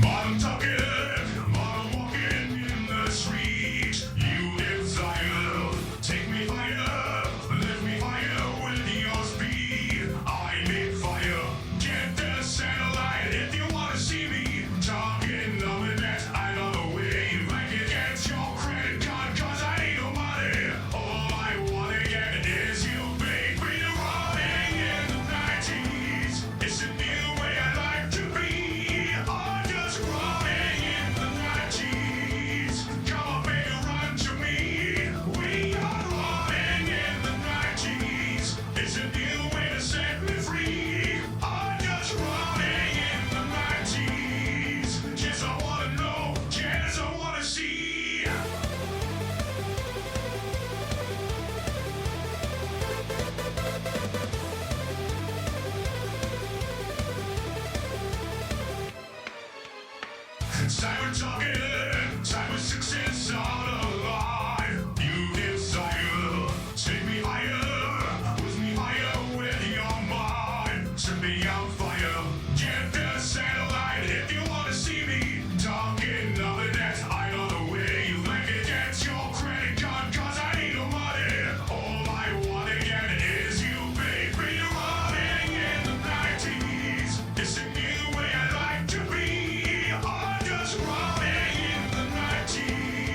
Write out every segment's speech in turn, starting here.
Modern talking, modern walking in the street. You desire, take me higher, lift me higher with your speed. I need fire, get the satellite if you wanna see me. Talking of it that I know the way you like it. Get your credit card, cause I ain't no money. All I wanna get is you, baby. Running in the 90s. It's a new way I like to be. I'm just running in the 90s. Come on, baby, run to me. We are running in the 90s. It's a new way to set me free. I'm just running in the 90s. Yes, I wanna know. Yes, I wanna see. Time we're talking, time of success on the line. You desire, take me higher, with me higher with your mind. Set me on fire, get the satellite if you wanna see me. Talking of the net, I know the way you like it. Get your credit card, cause I need no money. All I wanna get is you, baby. Running in the 90s. It's a new way I like to be. I'm just running in the 90s.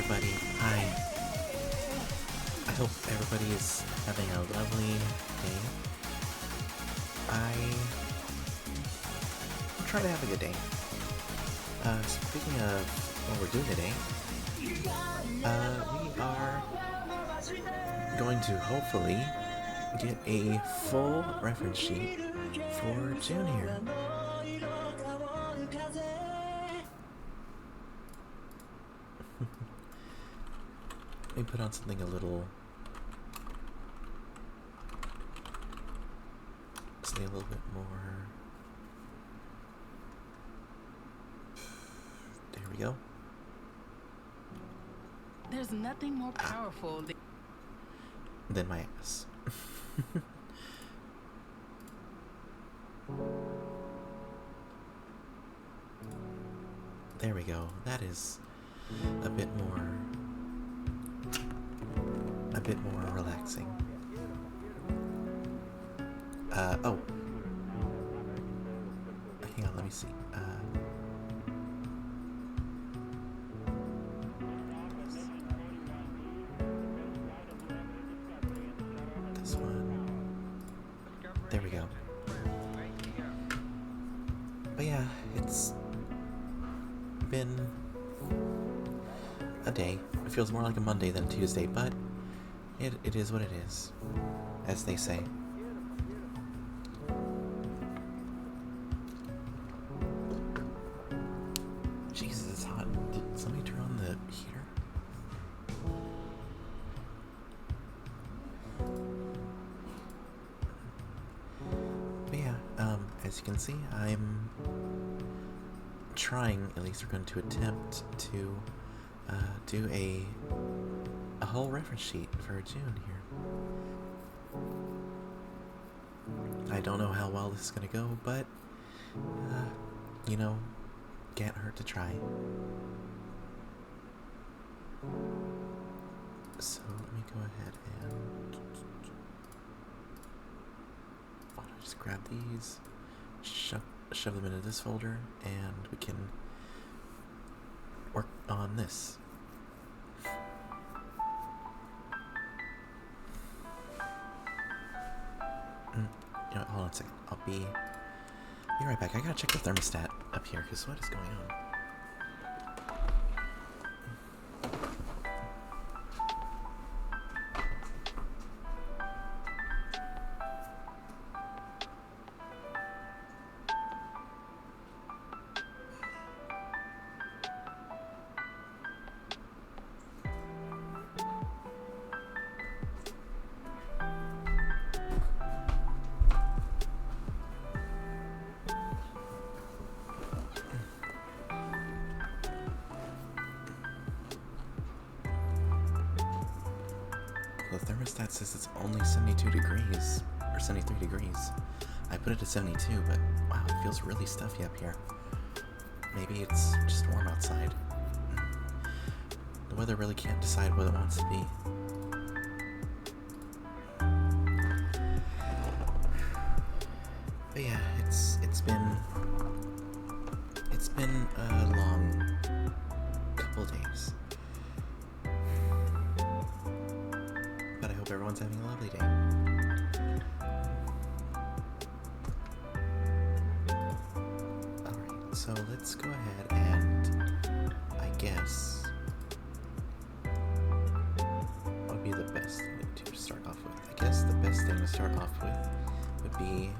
everybody. I hope everybody is having a lovely day. I'm trying to have a good day. Speaking of what we're doing today, we are going to hopefully get a full reference sheet for June here. Let me put on something a little bit more. There we go. There's nothing more powerful than my ass. There we go. That is a bit more relaxing. Oh. Hang on, let me see. This one. There we go. But yeah, it's been a day. It feels more like a Monday than a Tuesday, but it is what it is, as they say. Jesus, it's hot. Did somebody turn on the heater? But yeah, as you can see, I'm trying, at least we're going to attempt to do a whole reference sheet for June here. I don't know how well this is going to go, but you know, can't hurt to try. So let me go ahead and why don't I just grab these, shove them into this folder, and we can work on this. You know, hold on a second. I'll be right back. I gotta check the thermostat up here, because what is going on? The thermostat says it's only 72 degrees, or 73 degrees. I put it to 72, but wow, it feels really stuffy up here. Maybe it's just warm outside. The weather really can't decide what it wants to be. But yeah, it's been a long couple days. But I hope everyone's having a lovely day. Alright, so let's go ahead and I guess what would be the best thing to start off with? I guess the best thing to start off with would be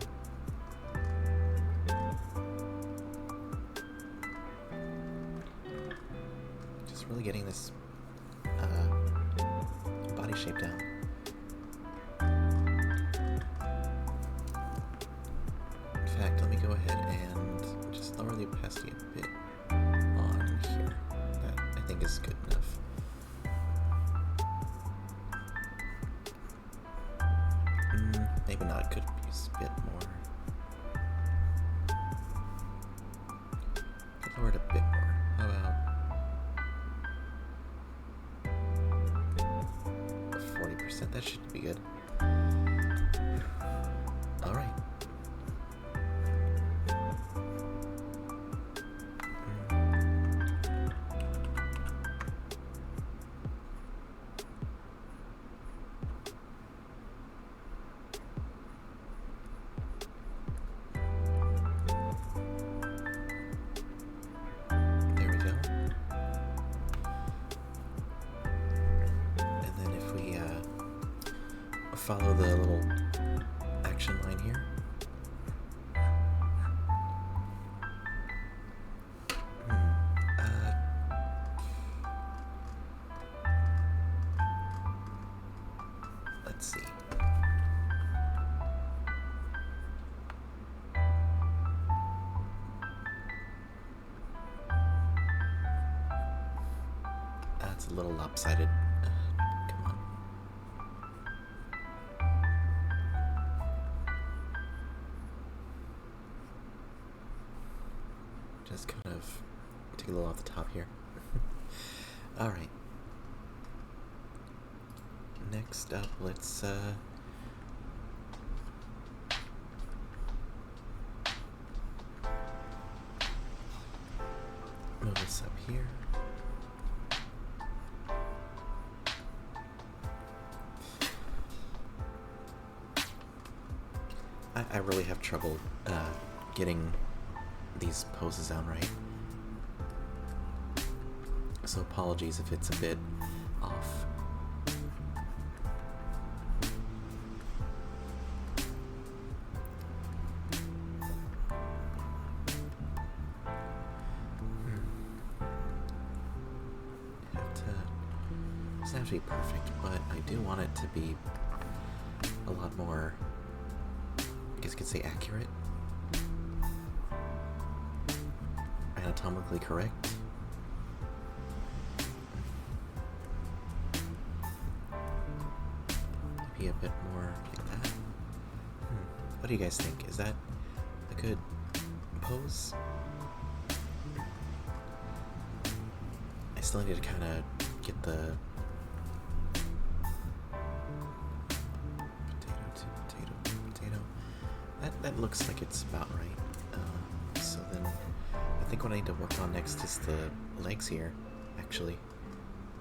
just really getting this body shape down. In fact, let me go ahead and just lower the opacity a bit on here. That I think is good enough. Maybe not, could use a bit more. Could lower it a bit more. How about 40%? That should be good. Alright. follow the little action line here. Let's see. That's a little lopsided. Come on. Just kind of take a little off the top here. All right. Next up, let's move this up here. I really have trouble getting these poses down right. So apologies if it's a bit off. Doesn't have to be perfect, but I do want it to be a lot more, I guess you could say, accurate. Anatomically correct. Maybe a bit more like that. What do you guys think? Is that a good pose? I still need to kind of get the potato. That looks like it's about right. So then I think what I need to work on next is the legs here, actually,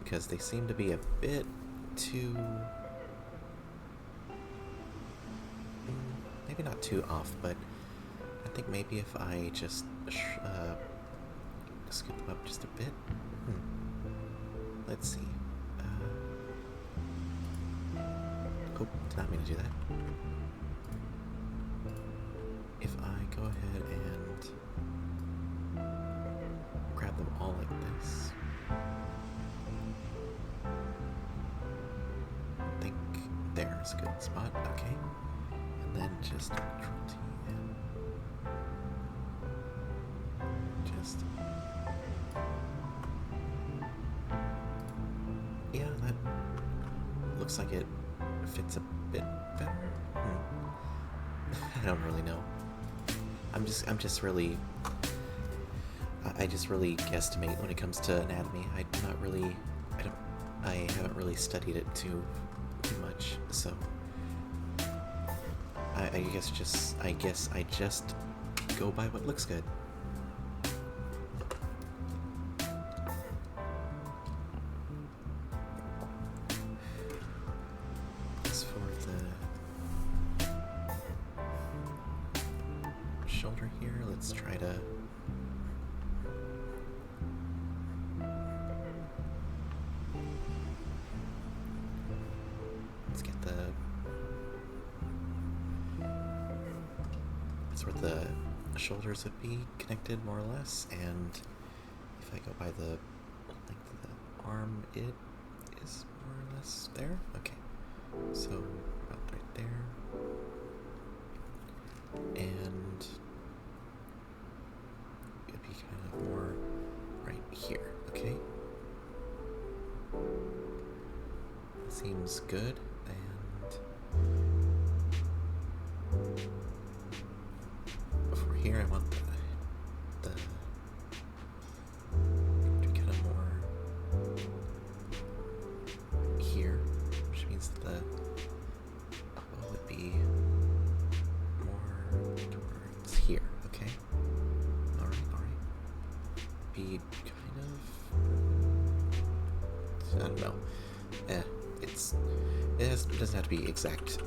because they seem to be a bit too, maybe not too off, but I think maybe if I just scoop them up just a bit. Let's see. Oh, did not mean to do that. If I go ahead and grab them all like this, I think there's a good spot. Okay. And then just Control-T and just, yeah, that looks like it fits a bit better. I don't really know. I'm just really, I just really guesstimate when it comes to anatomy. I haven't really studied it too much, so I guess I just go by what looks good. As for the shoulder here, let's try to get that's where the shoulders would be connected more or less, and if I go by the length of the arm, it is more or less there. Okay, so about right there, and it'd be kind of more right here. Okay, that seems good. For here, I want the to be kind of more here, which means that the elbow would be more towards here. Okay. All right. Be kind of, I don't know. It doesn't have to be exact,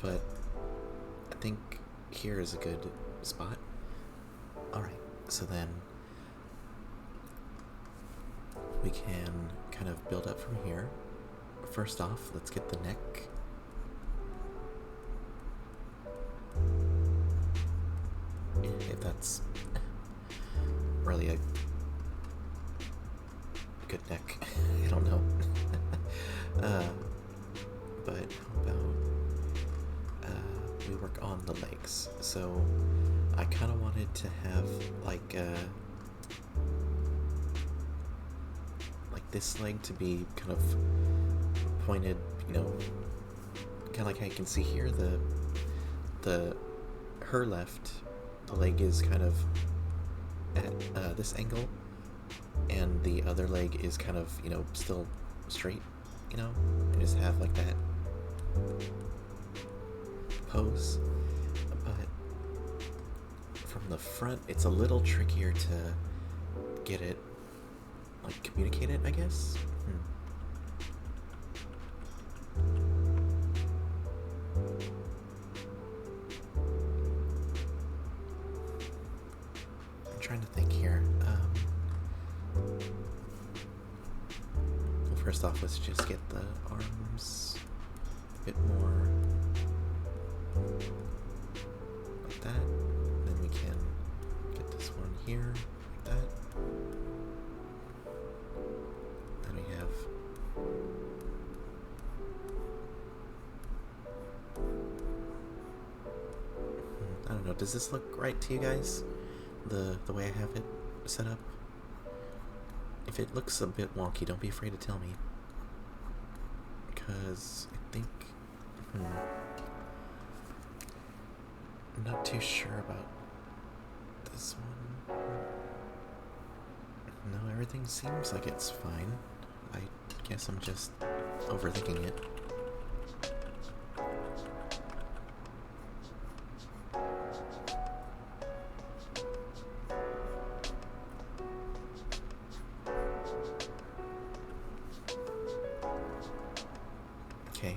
but I think here is a good spot. Alright, so then we can kind of build up from here. First off, let's get the neck that's really a good neck. I don't know. But how about we work on the legs? So I kind of wanted to have like this leg to be kind of pointed, you know, kind of like how you can see here, her left, the leg is kind of at this angle, and the other leg is kind of, you know, still straight, you know, and just have like that pose. But from the front, it's a little trickier to get it, like, communicate it, I guess. I'm trying to think here. Well, first off, let's just get the arms a bit more like that. Then we can get this one here like that. Then we have I don't know, does this look right to you guys? The way I have it set up? If it looks a bit wonky, don't be afraid to tell me. Because I think I'm not too sure about this one. No, everything seems like it's fine. I guess I'm just overthinking it. Okay.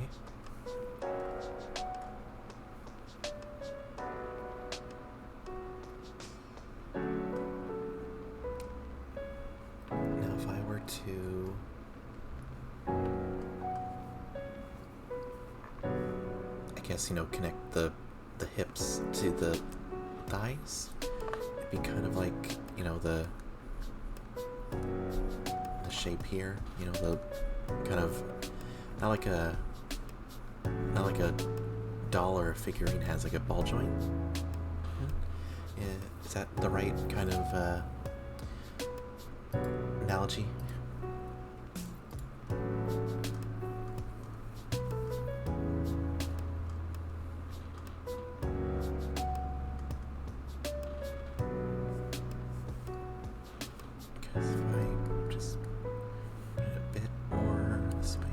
Now if I were to I guess, you know, connect the hips to the thighs, it'd be kind of like, you know, the shape here, you know, the kind of not like a doll or a figurine has like a ball joint. Is that the right kind of analogy? Because if I just put it a bit more this way.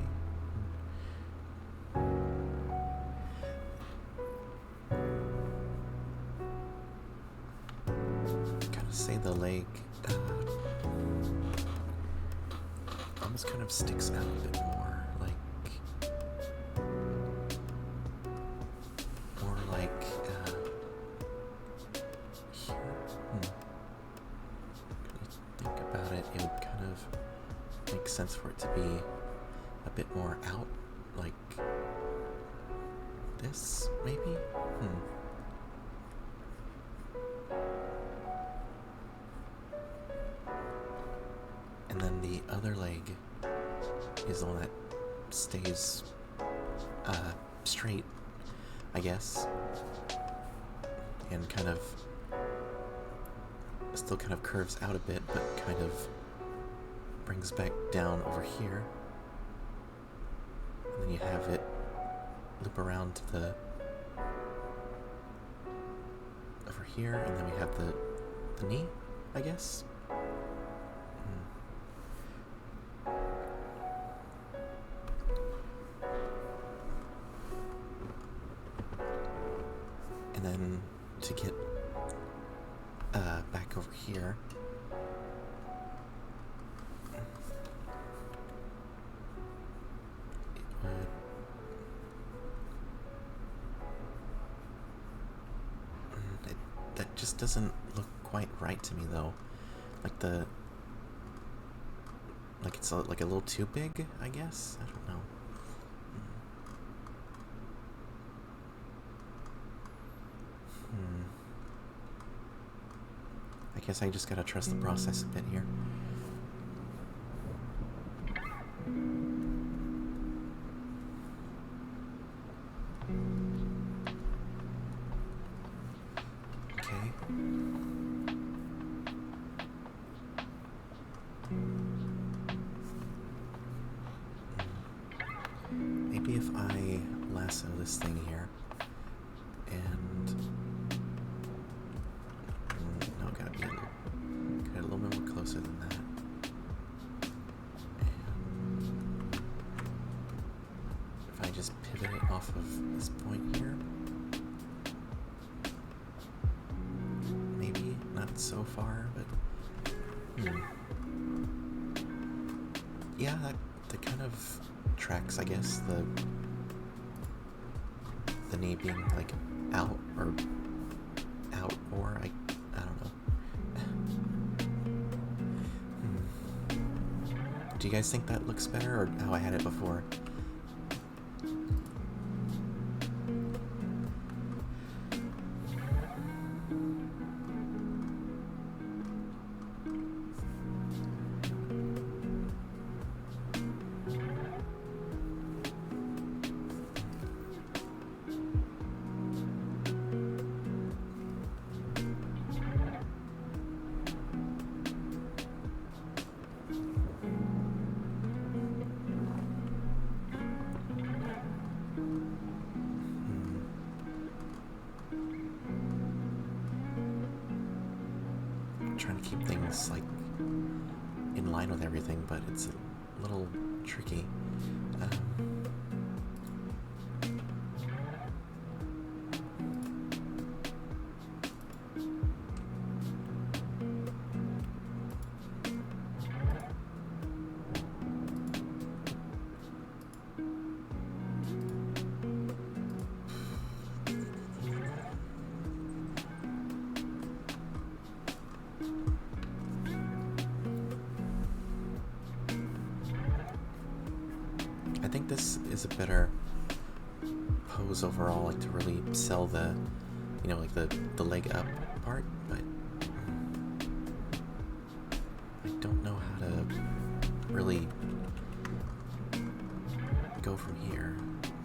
Gotta say the leg almost kind of sticks out a bit more, like here. When you think about it, it would kind of make sense for it to be a bit more out, like this, maybe? And then the other leg is the one that stays straight, I guess, and kind of still kind of curves out a bit, but kind of brings back down over here. And then you have it loop around to the over here, and then we have the knee, I guess. And then to get back over here, it would that just doesn't look quite right to me though. Like it's like a little too big, I guess. I don't know. I guess I just gotta trust the process a bit here. Okay. Maybe if I lasso this thing here and no, gotta be a little bit more closer than that. And if I just pivot it off of this point here, maybe not so far, but yeah, that kind of tracks, I guess. The knee being like out or I don't know. Do you guys think that looks better, or how I had it before? Trying to keep things like in line with everything, but it's a little tricky. I think this is a better pose overall, like to really sell the, you know, like the leg up part, but I don't know how to really go from here,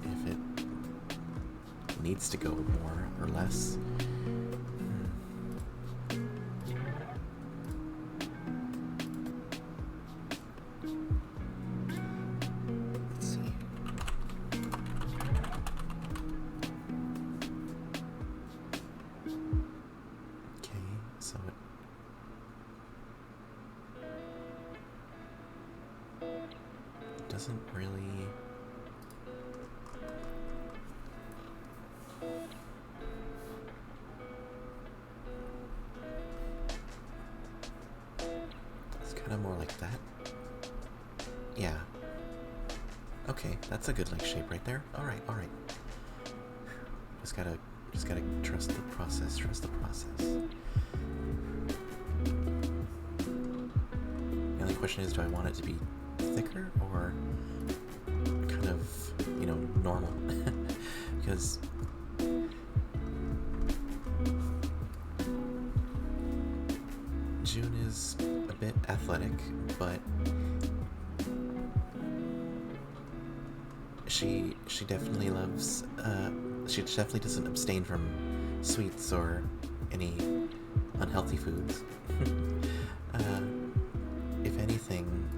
if it needs to go more or less. Doesn't really... It's kind of more like that. Yeah. Okay, that's a good leg shape right there. Alright, alright. Just gotta trust the process, trust the process. The only question is, do I want it to be thicker or kind of, you know, normal? Because June is a bit athletic, but she definitely loves, she definitely doesn't abstain from sweets or any unhealthy foods. If anything,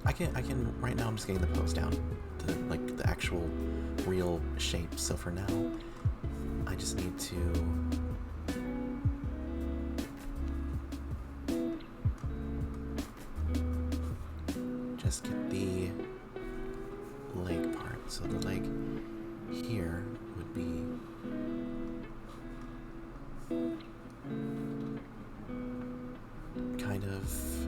I can right now I'm just getting the pose down to like the actual real shape. So for now, I just need to just get the leg part. So the leg here would be kind of,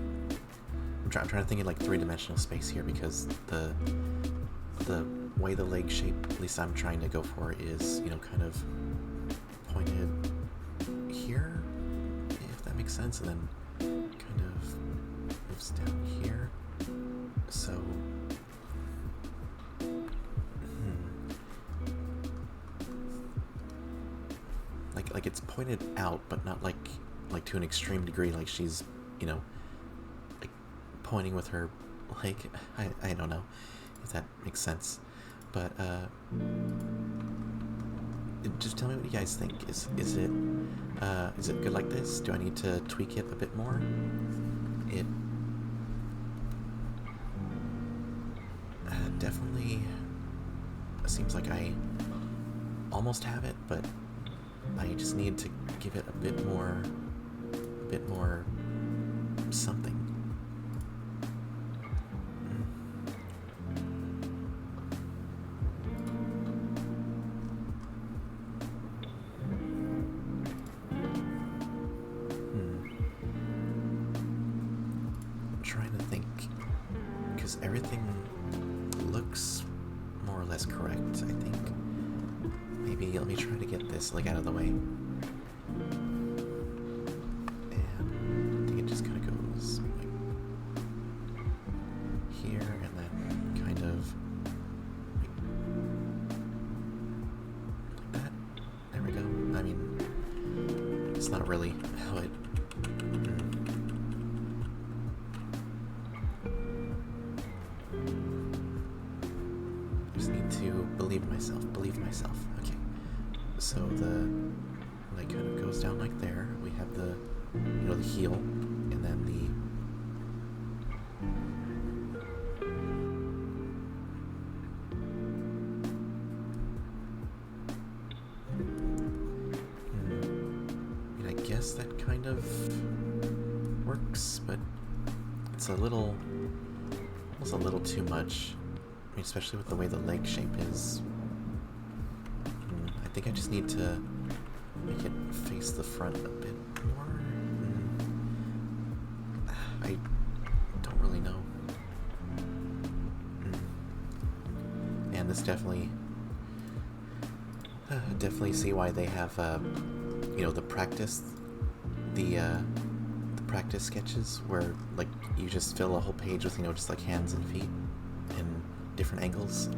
I'm trying to think in like three-dimensional space here, because the way the leg shape, at least I'm trying to go for, is, you know, kind of pointed here, if that makes sense, and then kind of moves down here. So like it's pointed out, but not like to an extreme degree, like she's, you know, like pointing with her leg. I don't know if that makes sense, but just tell me what you guys think. Is it good like this? Do I need to tweak it a bit more? It definitely seems like I almost have it, but I just need to give it a bit more something. I'm trying to think, because everything looks more or less correct, I think. Maybe let me try to get this like out of the way. And I think it just kind of goes like here and then kind of like that. There we go. I mean, it's not really how it... I just need to believe myself. Okay. So the like kind of goes down like there. We have the, you know, the heel, and then the I mean, I guess that kind of works, but it's almost a little too much. I mean, especially with the way the leg shape is. I think I just need to make it face the front a bit more. I don't really know. And this definitely see why they have, you know, the practice sketches where like you just fill a whole page with, you know, just like hands and feet in different angles.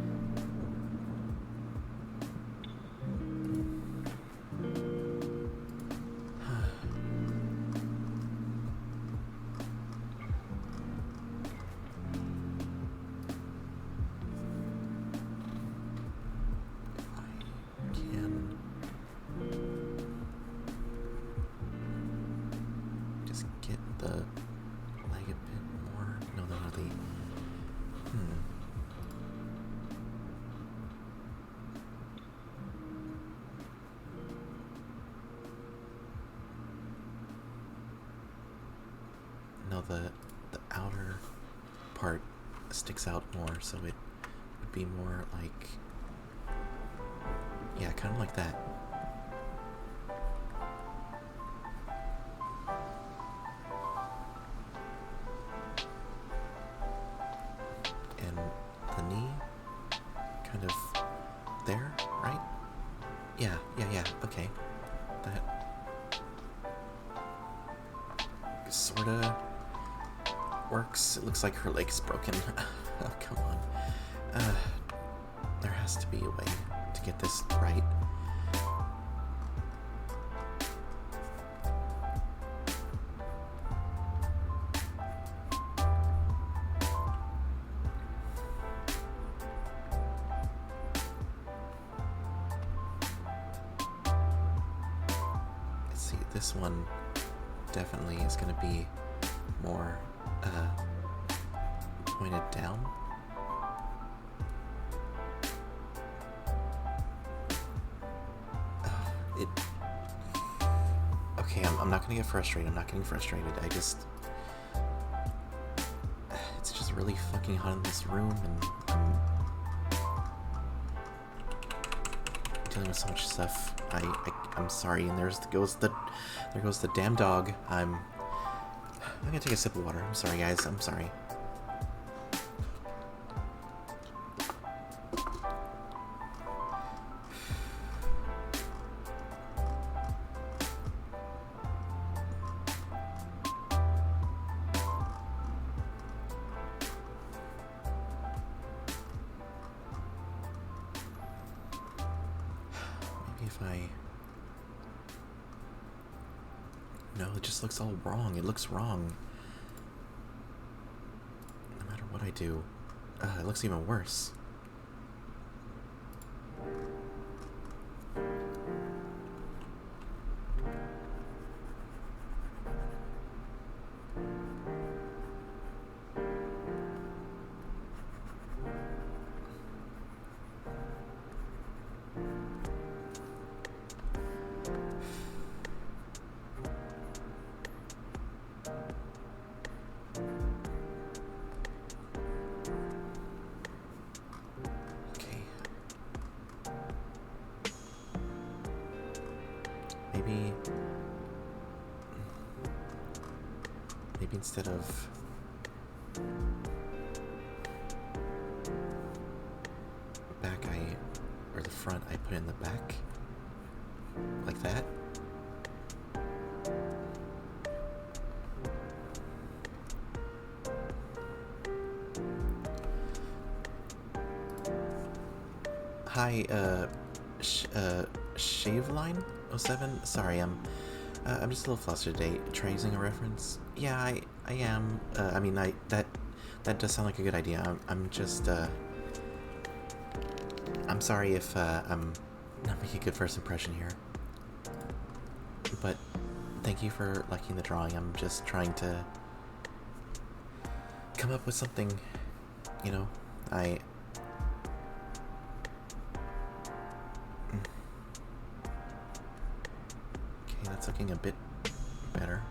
No, the outer part sticks out more, so it would be more like, yeah, kind of like that. And the knee, kind of there, right? Yeah, okay. That sorta works. It looks like her leg's broken. Oh, come on. There has to be a way to get this right. Let's see, this one definitely is going to be more pointed down. Okay, I'm not gonna get frustrated. I'm not getting frustrated. It's just really fucking hot in this room, and I'm dealing with so much stuff. I'm sorry, and there goes the damn dog. I'm gonna take a sip of water. I'm sorry, guys. I'm sorry. Maybe if I No, it just looks all wrong. It looks wrong. No matter what I do. It looks even worse. Maybe instead of back, or the front, I put it in the back, like that. Hi, Shaveline07? Sorry, I'm just a little flustered today. Try using a reference? Yeah, I am. I mean, that does sound like a good idea. I'm just, I'm sorry if, I'm not making a good first impression here. But thank you for liking the drawing. I'm just trying to come up with something, you know, Okay, that's looking a bit better.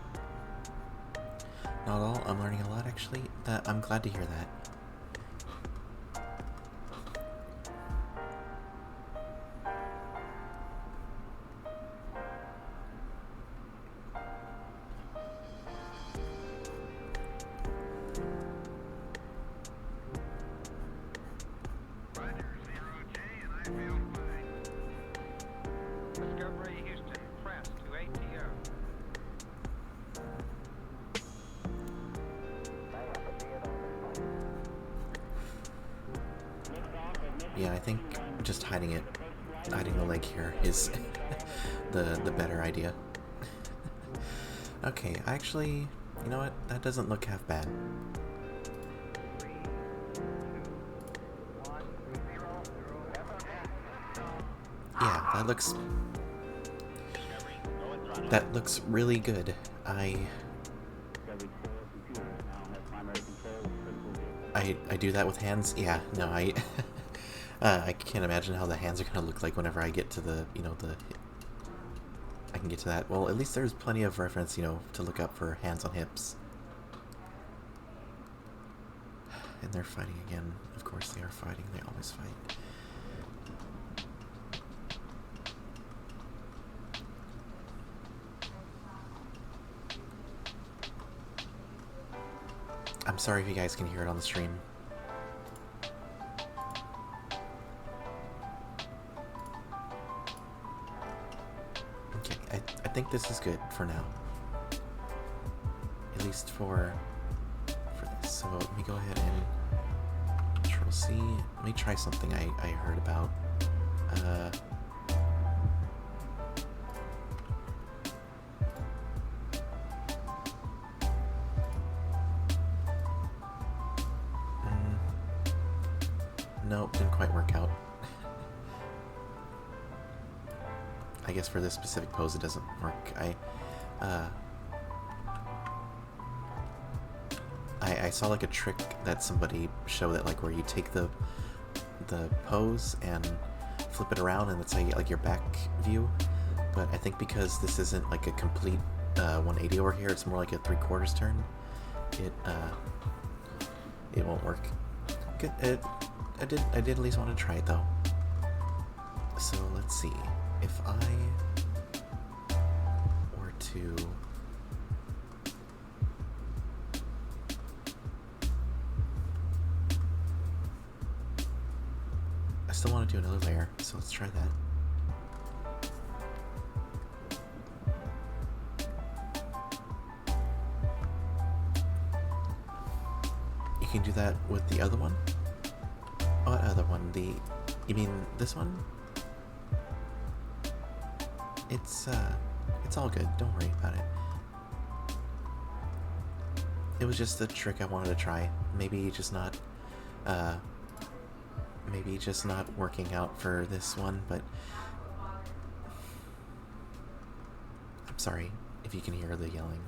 Not all, I'm learning a lot actually. I'm glad to hear that. Yeah, I think just hiding the leg here is the better idea. Okay, actually, you know what? That doesn't look half bad. Yeah, that looks really good. I do that with hands. Yeah, no, I can't imagine how the hands are gonna look like whenever I get to the, I can get to that. Well, at least there's plenty of reference, to look up for hands on hips. And they're fighting again. Of course they are fighting. They always fight. I'm sorry if you guys can hear it on the stream. Okay, I think this is good for now. At least for this. So let me go ahead and Control C. Let me try something I heard about. Nope, didn't quite work out. I guess for this specific pose it doesn't work. I saw like a trick that somebody showed that like where you take the pose and flip it around and that's how you get like your back view. But I think because this isn't like a complete 180 over here, it's more like a 3/4 turn. It won't work. Good. I did at least want to try it though. So let's see. If I were to I still want to do another layer, so let's try that. You can do that with the other one? What other one? You mean this one? It's all good. Don't worry about it. it was just a trick I wanted to try. Maybe uh, just not working out for this one, but I'm sorry if you can hear the yelling.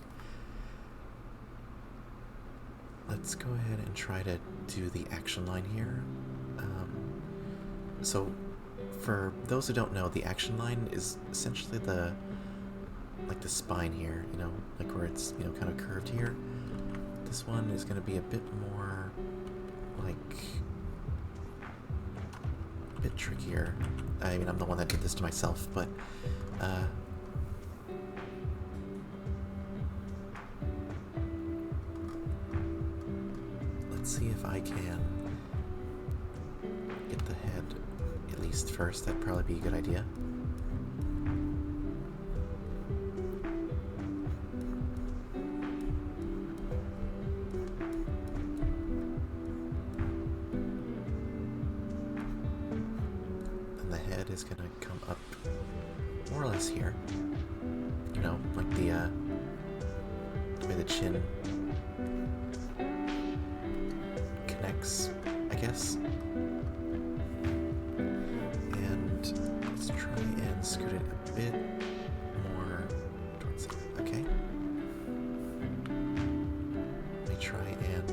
Let's go ahead and try to do the action line here. So, for those who don't know, the action line is essentially the spine here, you know, like where it's, you know, kind of curved here. This one is going to be a bit more, like, a bit trickier. I mean, I'm the one that did this to myself, but, let's see if I can get the head at least first. That'd probably be a good idea. And the head is gonna come up more or less here. You know, like the way the chin connects, I guess. And let's try and scoot it a bit more towards, okay. Let me try and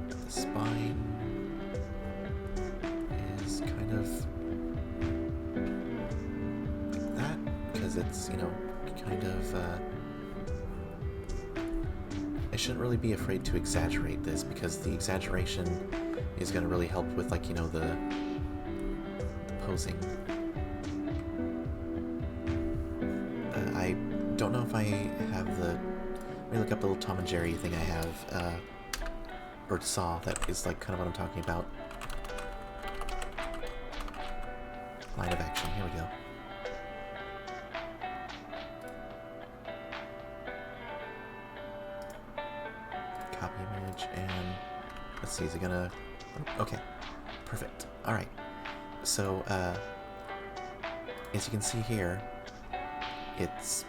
the spine is kind of like that, because it's, you know, kind of, I shouldn't really be afraid to exaggerate this, because the exaggeration is going to really help with, like, you know, the posing. I don't know if I have the... Let me look up the little Tom and Jerry thing I have, or saw, that is, like, kind of what I'm talking about. Line of action, here we go. Copy image, and let's see, is it gonna... Okay, perfect. Alright, so, as you can see here, it's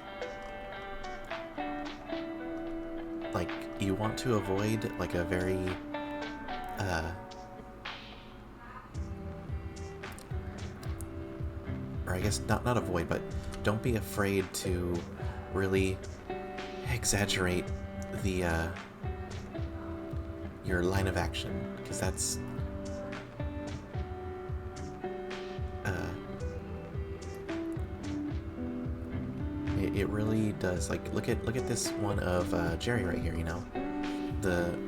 like, you want to avoid, like, a very, or I guess not avoid, but don't be afraid to really exaggerate the, your line of action, because that's it really does. Like, look at this one of Jerry right here. You know, the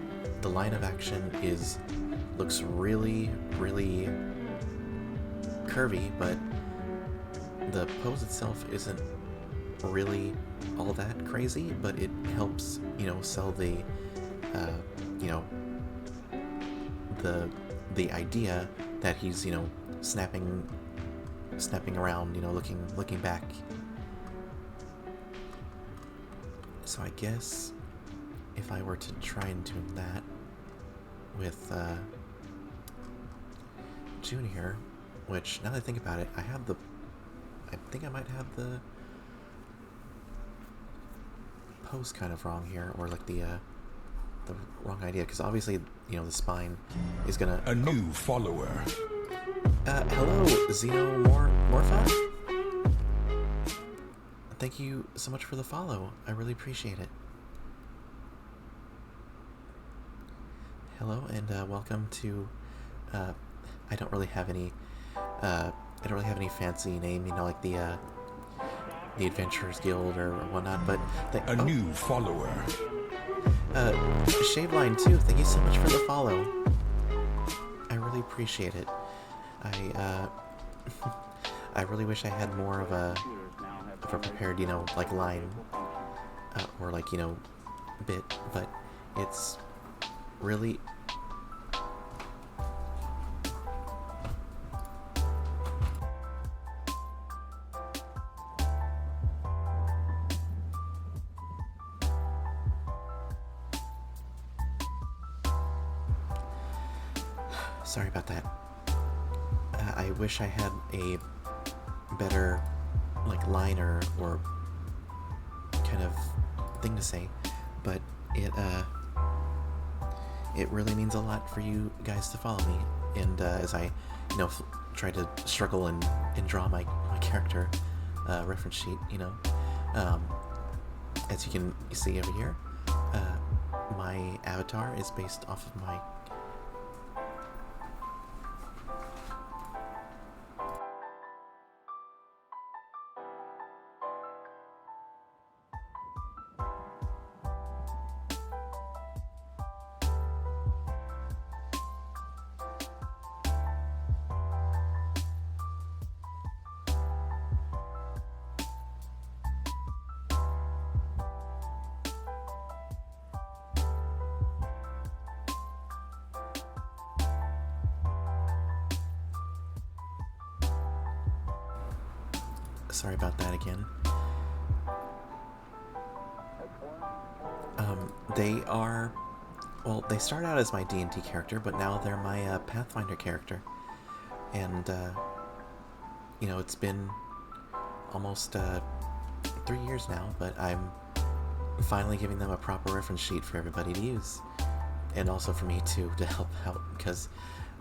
line of action looks really curvy, but the pose itself isn't really all that crazy. But it helps, you know, sell the you know, the idea that he's, you know, snapping around, you know, looking back. So I guess if I were to try and do that with Junior, which, now that I think about it, I think I might have the pose kind of wrong here, or like the wrong idea, because obviously, you know, the spine is gonna... A new follower. Hello, Xenomorpha? Thank you so much for the follow. I really appreciate it. Hello, and welcome to, I don't really have any fancy name, you know, like the Adventurers Guild or whatnot, but... A new follower. Shaveline too, thank you so much for the follow. I really appreciate it. I really wish I had more of a prepared, you know, like, line, or, like, you know, bit, but it's really... Sorry about that. I wish I had a better, like, liner or kind of thing to say, but it really means a lot for you guys to follow me. And as I, try to struggle and draw my character reference sheet, as you can see over here, my avatar is based off of my Sorry about that again. They start out as my D&D character, but now they're my Pathfinder character. And, it's been almost 3 years now, but I'm finally giving them a proper reference sheet for everybody to use. And also for me, too, to help out, because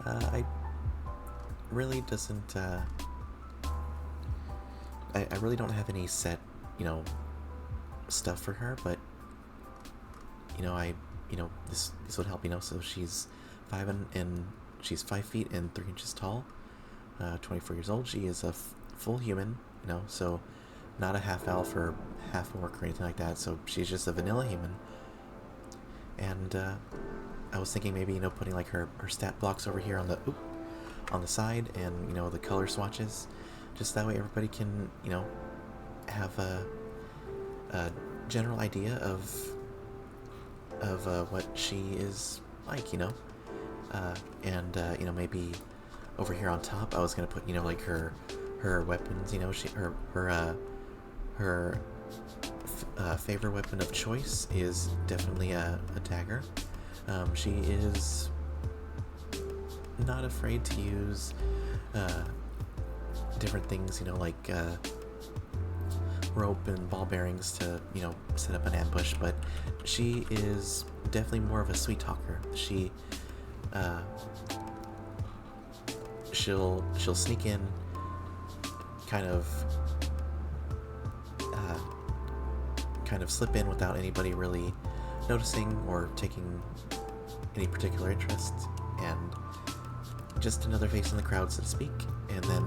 I really doesn't... I really don't have any set, stuff for her, but, this would help, so she's 5 feet and 3 inches tall, 24 years old. She is a full human, so not a half elf or half orc or anything like that, so she's just a vanilla human. And, I was thinking maybe, putting like her stat blocks over here on the side, and, the color swatches. Just that way everybody can, have a general idea of what she is like, and maybe over here on top I was gonna put, like her weapons, her favorite weapon of choice is definitely a dagger. She is not afraid to use different things, like rope and ball bearings to, set up an ambush, but she is definitely more of a sweet talker. She'll sneak in, kind of slip in without anybody really noticing or taking any particular interest, and just another face in the crowd, so to speak, and then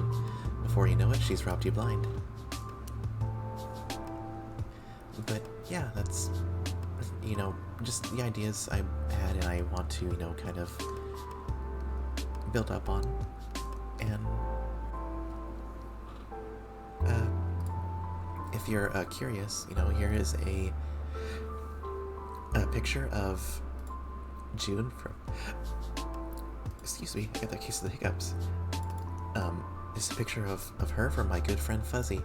before you know it, she's robbed you blind. But yeah, that's, just the ideas I had and I want to, kind of build up on. And if you're curious, here is a picture of June from... Excuse me, I got that case of the hiccups. This is a picture of her from my good friend Fuzzy.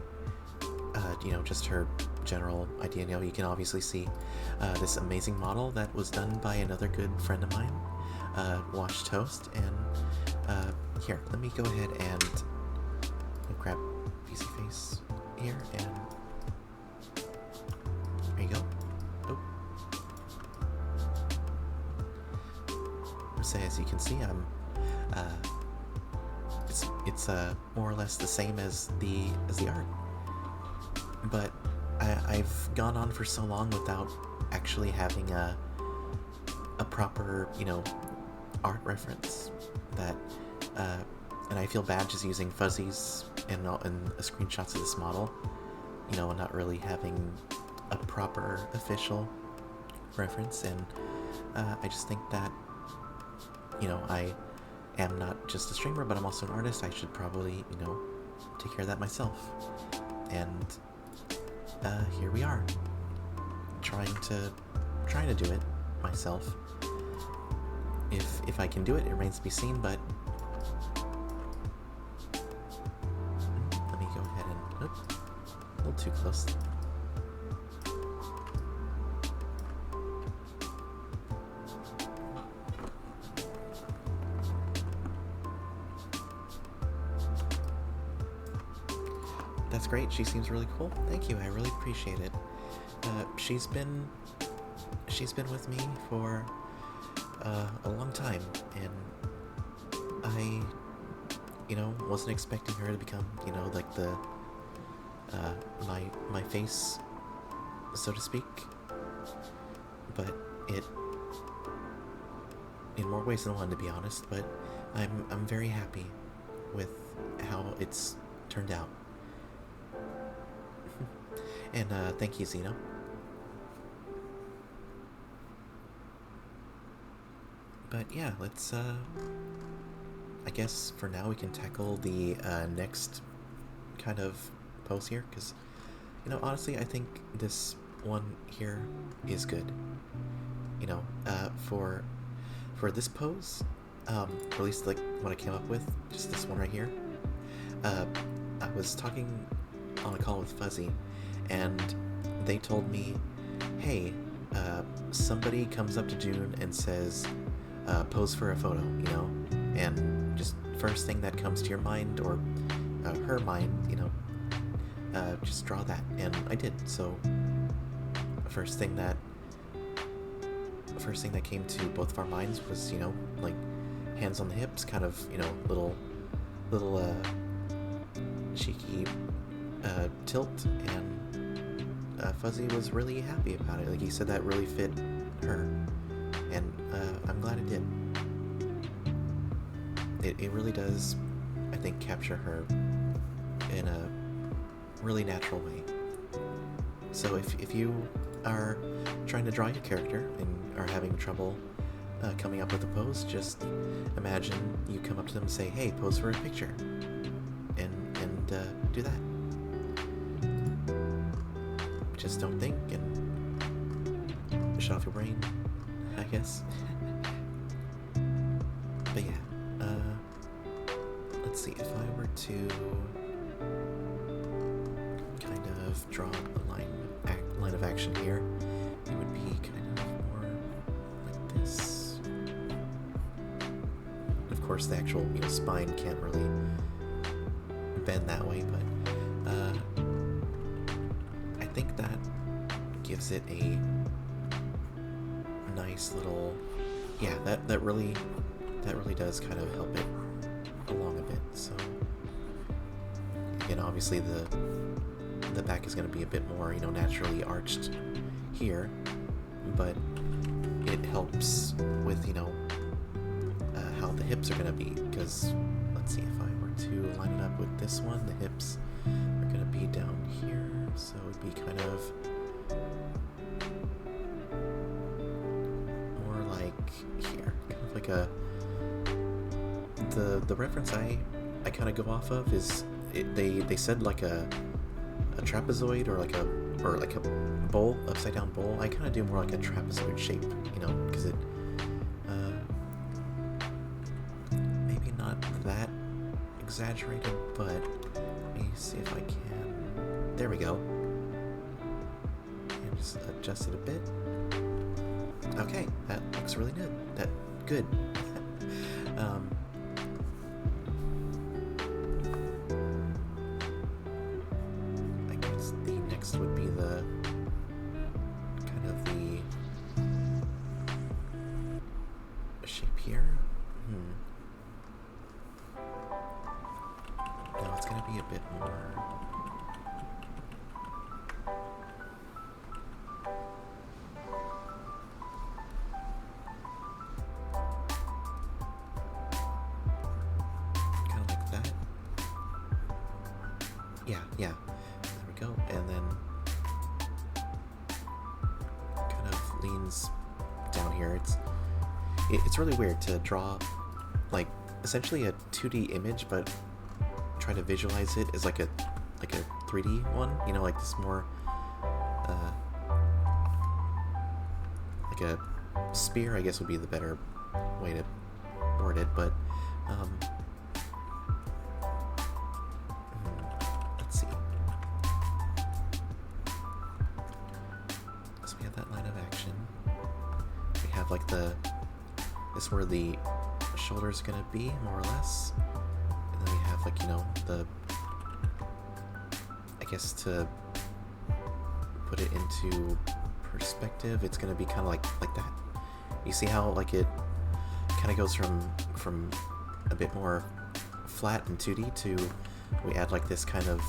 Just her general idea. You can obviously see this amazing model that was done by another good friend of mine, Wash Toast. And here, let me go ahead and grab PC Face here, and there you go. So as you can see, I'm it's more or less the same as the art, but I've gone on for so long without actually having a proper art reference that and I feel bad just using fuzzies and screenshots of this model, and not really having a proper official reference. And I just think that I am not just a streamer, but I'm also an artist. I should probably, take care of that myself. And here we are, trying to do it myself. If I can do it, it remains to be seen. But let me go ahead and a little too close. That's great. She seems really cool. Thank you. I really appreciate it. She's been she's been with me for a long time, and I, wasn't expecting her to become, like the my face, so to speak. But it, in more ways than one, to be honest. But I'm very happy with how it's turned out. And thank you, Xeno. But yeah, let's I guess for now we can tackle the next kind of pose here, because honestly I think this one here is good. For this pose, at least like what I came up with, just this one right here. I was talking on a call with Fuzzy, and they told me, hey, somebody comes up to June and says, pose for a photo, and just first thing that comes to your mind, or her mind, just draw that. And I did. So first thing that came to both of our minds was, like hands on the hips, kind of, little cheeky tilt, and Fuzzy was really happy about it. Like, he said that really fit her, and I'm glad it did. It really does, I think, capture her in a really natural way. So if you are trying to draw your character and are having trouble coming up with a pose, just imagine you come up to them and say, hey, pose for a picture, and do that. Just don't think and shut off your brain, I guess. But yeah, let's see, if I were to kind of draw a line of action here, it would be kind of more like this. Of course, the actual spine can't really bend that way, but I think that gives it a nice little, yeah, that really does kind of help it along a bit. So again, obviously the back is going to be a bit more, naturally arched here, but it helps with, how the hips are going to be, because let's see, if I were to line it up with this one, the hips are going to be down here, so it would be kind of more like here, kind of like the reference I kind of go off of is they said like a trapezoid, or like a bowl, upside down bowl. I kind of do more like a trapezoid shape, because it maybe not that exaggerated, but let me see if I can. There we go. And just adjust it a bit. Okay, that looks really good. Good. Would be the kind of the shape here. No, it's gonna be a bit more. Kind of like that. Yeah. There we go. And then leans down here. It's really weird to draw like essentially a 2D image, but try to visualize it as like a 3D one, like this more like a spear, I guess would be the better way to word it, but let's see. So we have that line of action. We have like this is where the shoulder's gonna be, more or less. And then we have like, the, I guess to put it into perspective, it's gonna be kind of like that. You see how like it kind of goes from a bit more flat and 2D to we add like this kind of,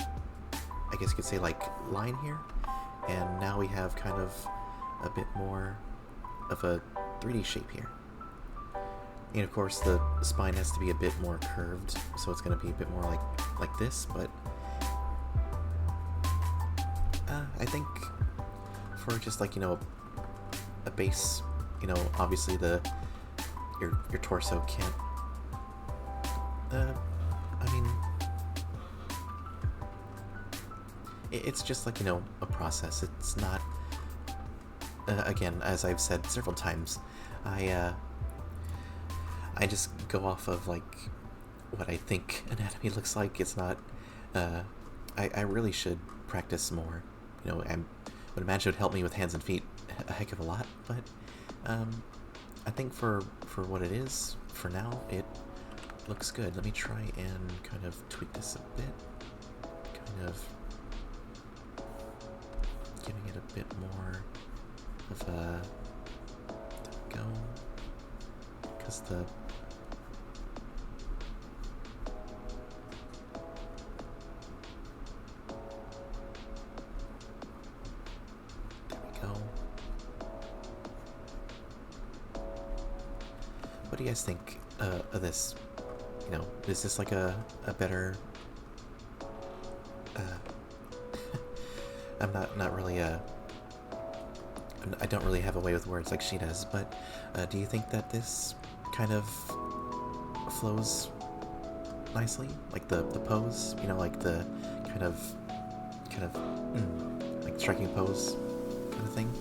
I guess you could say, like line here, and now we have kind of a bit more of a 3D shape here. And of course the spine has to be a bit more curved, so it's going to be a bit more like this, but I think for just like, you know, a base, you know, obviously your torso can't, I mean, it's just like, you know, a process. It's not, again, as I've said several times, I just go off of like what I think anatomy looks like. It's not, I really should practice more. You know, I would imagine it would help me with hands and feet a heck of a lot, but I think for what it is, for now, it looks good. Let me try and kind of tweak this a bit, kind of giving it a bit more of a, there we go, because the what do you guys think of this? You know, is this like a better... I'm not really I don't really have a way with words like she does, but do you think that this kind of flows nicely? Like the pose? You know, like the kind of like striking pose kind of thing?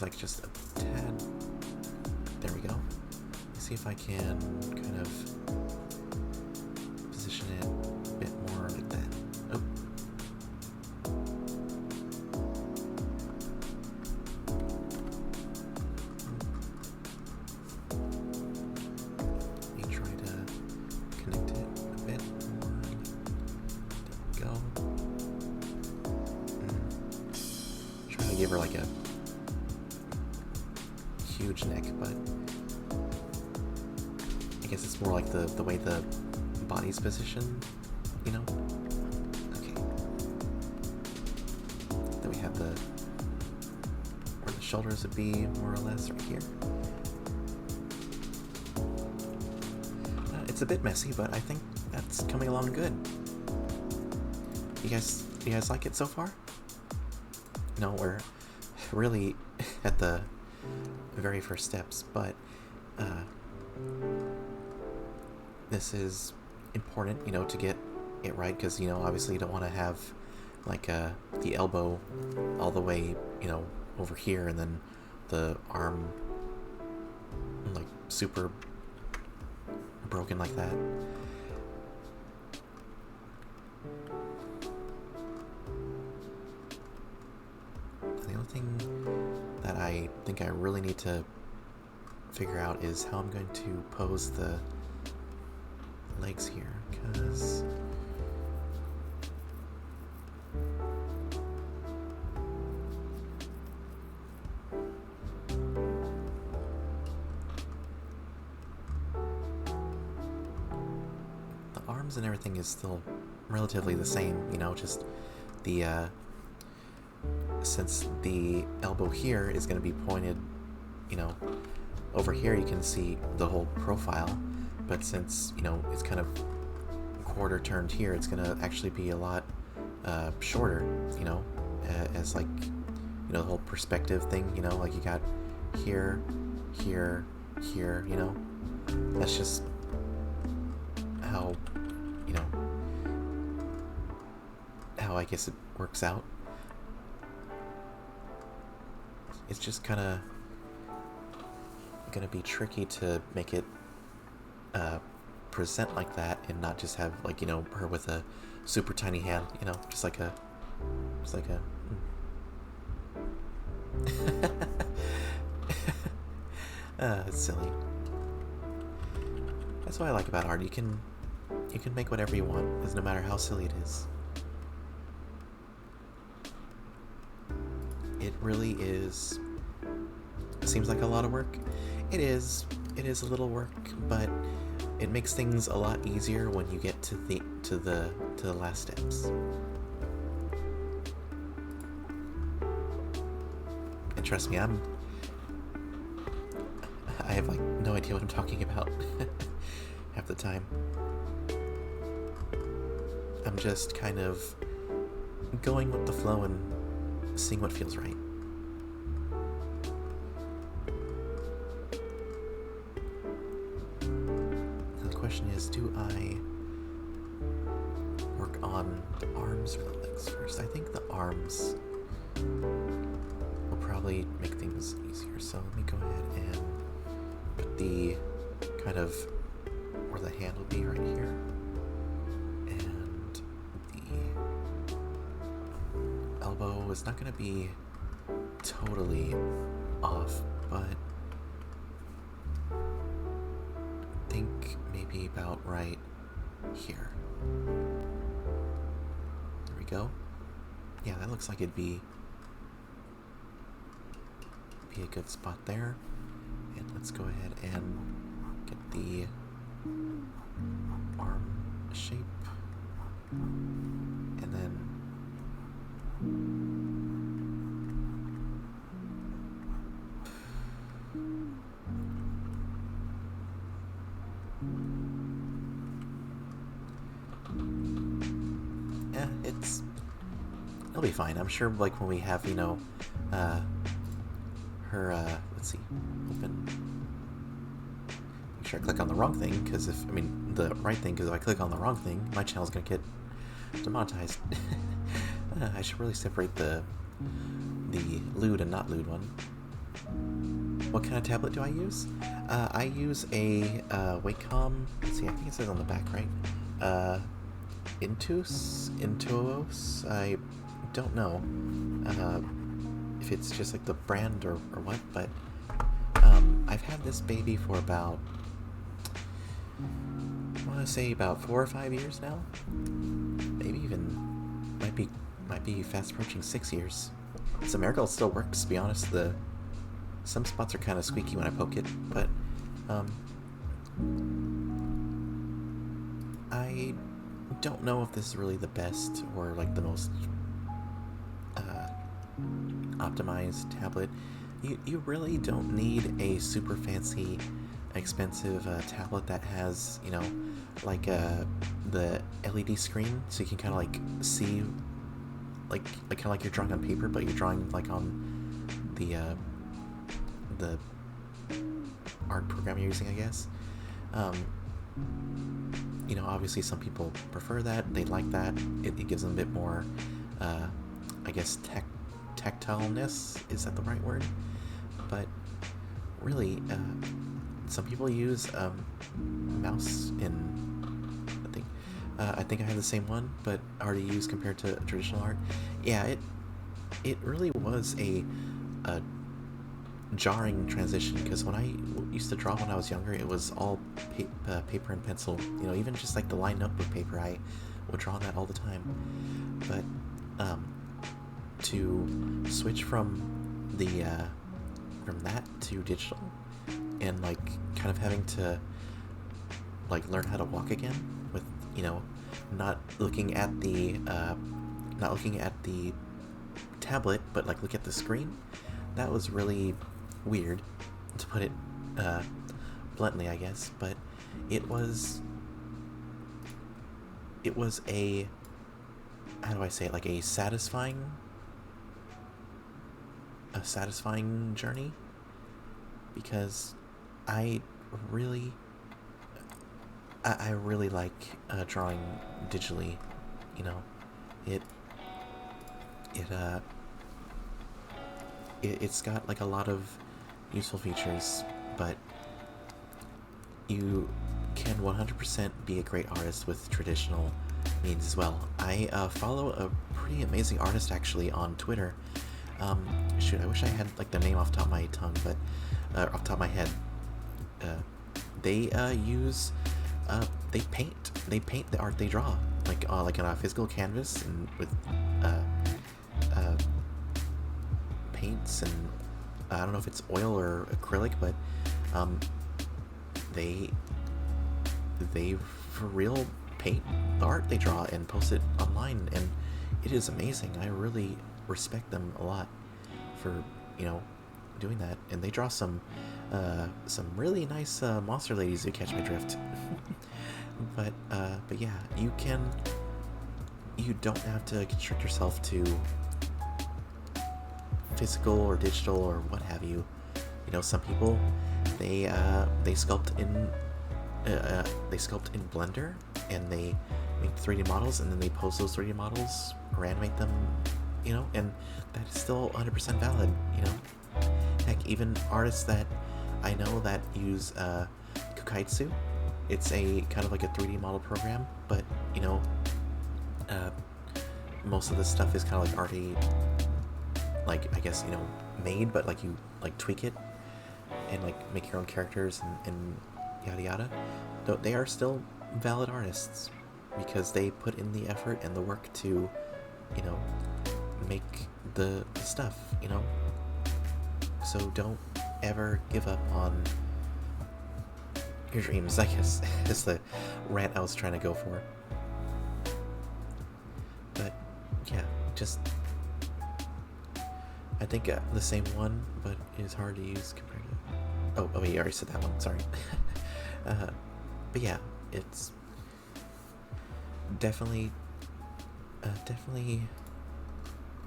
Like just a tad. There we go. Let's see if I can kind of position it a bit more like that. Oh. Let me try to connect it a bit more. There we go. Trying to give her like a huge neck, but I guess it's more like the way the body's positioned, you know? Okay. Then we have where the shoulders would be, more or less, right here. It's a bit messy, but I think that's coming along good. You guys like it so far? No, we're really at the very first steps, but this is important, you know, to get it right, because, you know, obviously you don't want to have like the elbow all the way, you know, over here, and then the arm like super broken like that. The only thing that I think I really need to figure out is how I'm going to pose the legs here, because the arms and everything is still relatively the same, you know, just the since the elbow here is going to be pointed you know, over here you can see the whole profile, but since, you know, it's kind of quarter turned here, it's gonna actually be a lot shorter, you know, as like, you know, the whole perspective thing, you know, like you got here, here, here, you know. That's just how, you know, how I guess it works out. It's just kind of gonna be tricky to make it present like that and not just have, like, you know, her with a super tiny hand, you know, just like a it's silly. That's what I like about art. You can make whatever you want, because no matter how silly it is, it really is. It seems like a lot of work. It is a little work, but it makes things a lot easier when you get to the last steps. And trust me, I have like no idea what I'm talking about half the time. I'm just kind of going with the flow and seeing what feels right. The question is, do I work on the arms or the legs first? I think the arms will probably make things easier. So let me go ahead and put the kind of where the hand will be right here. And the elbow is not going to be totally off, but I think maybe about right here. There we go. Yeah, that looks like it'd be a good spot there. And let's go ahead and get the arm shape. And then it'll be fine. I'm sure, like, when we have, you know, her, let's see, open. Make sure I click on the wrong thing, because the right thing, because if I click on the wrong thing, my channel's gonna get demonetized. I should really separate the lewd and not lewd one. What kind of tablet do I use? I use a Wacom. Let's see, I think it says on the back, right? Intuos. I don't know if it's just like the brand or what, but I've had this baby for about, I want to say about 4 or 5 years now. Maybe even might be fast approaching 6 years. It's a miracle it still works, to be honest. Some spots are kind of squeaky when I poke it, but I don't know if this is really the best or like the most optimized tablet. You really don't need a super fancy, expensive tablet that has, you know, like the LED screen, so you can kind of like see, like kind of like you're drawing on paper, but you're drawing like on the art program you're using, I guess. You know, obviously some people prefer that. They like that. It gives them a bit more, I guess, tactileness. Is that the right word? But really, some people use mouse in the thing. I think I have the same one, but already used compared to traditional art. Yeah, it really was a jarring transition, because when I used to draw when I was younger, it was all paper and pencil. You know, even just like the line notebook paper, I would draw on that all the time. But to switch from that to digital, and like kind of having to like learn how to walk again with, you know, not looking at the tablet, but like look at the screen. That was really weird, to put it bluntly, I guess. But it was a, how do I say it, like a satisfying journey, because I really like drawing digitally. You know, it's got like a lot of useful features, but you can 100% be a great artist with traditional means as well. I follow a pretty amazing artist actually on Twitter. Shoot, I wish I had like their name off the top of my tongue, but off the top of my head. They paint the art they draw, like on a physical canvas and with paints, and I don't know if it's oil or acrylic, but they for real paint the art they draw and post it online, and it is amazing. I really respect them a lot for, you know, doing that, and they draw some really nice monster ladies, who catch my drift. but yeah, you don't have to constrict yourself to physical or digital or what have you. You know, some people they sculpt in Blender, and they make 3D models, and then they post those 3D models or animate them, you know, and that is still 100% valid, you know. Heck, even artists that I know that use Kukaitsu, it's a kind of like a 3D model program, but, you know, most of the stuff is kind of like already, like, I guess, you know, made, but like you like tweak it and like make your own characters and yada yada. Though they are still valid artists because they put in the effort and the work to, you know, make the stuff, you know. So don't ever give up on your dreams, I guess, is the rant I was trying to go for. But yeah, just, I think the same one, but it's hard to use compared to, oh wait, you already said that one, sorry. But yeah, it's definitely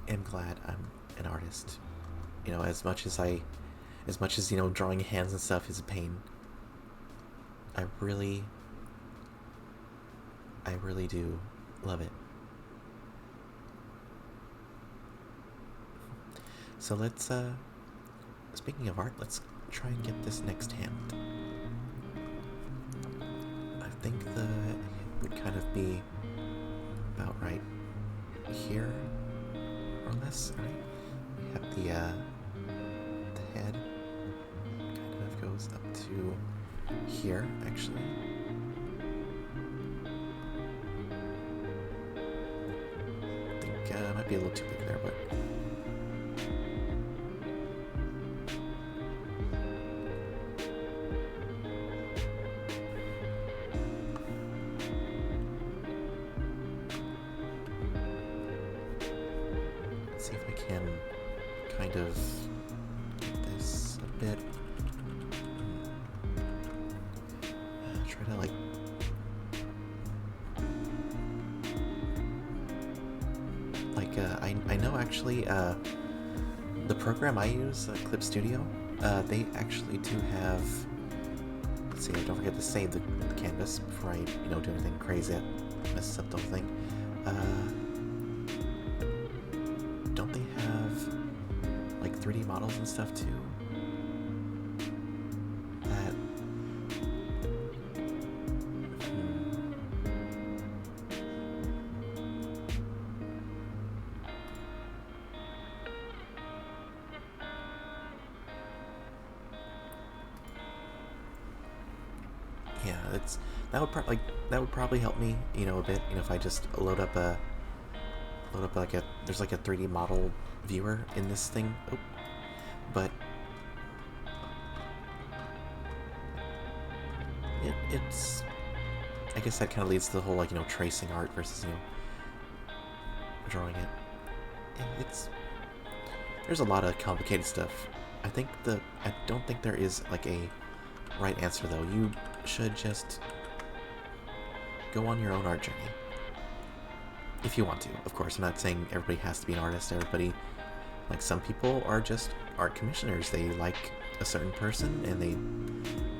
am glad I'm an artist. You know, as much as you know, drawing hands and stuff is a pain, I really do love it. So let's speaking of art, let's try and get this next hand. I think it would kind of be about right here, or less, right? We have the head kind of goes up to here, actually. I think it might be a little too big there, but let's see if I can kind of get this a bit. Try to like I know actually the program I use, Clip Studio, they actually do have, let's see, don't forget to save the canvas before I, you know, do anything crazy that messes up the whole thing. Don't they have like 3D models and stuff too? That yeah, that would probably help me, you know, a bit. You know, if I just load up like there's like a 3D model viewer in this thing. Oh, but it's I guess that kind of leads to the whole, like, you know, tracing art versus, you know, drawing it. There's a lot of complicated stuff I don't think there is like a right answer though. You should just go on your own art journey. If you want to, of course. I'm not saying everybody has to be an artist. Everybody, like some people are just art commissioners. They like a certain person and they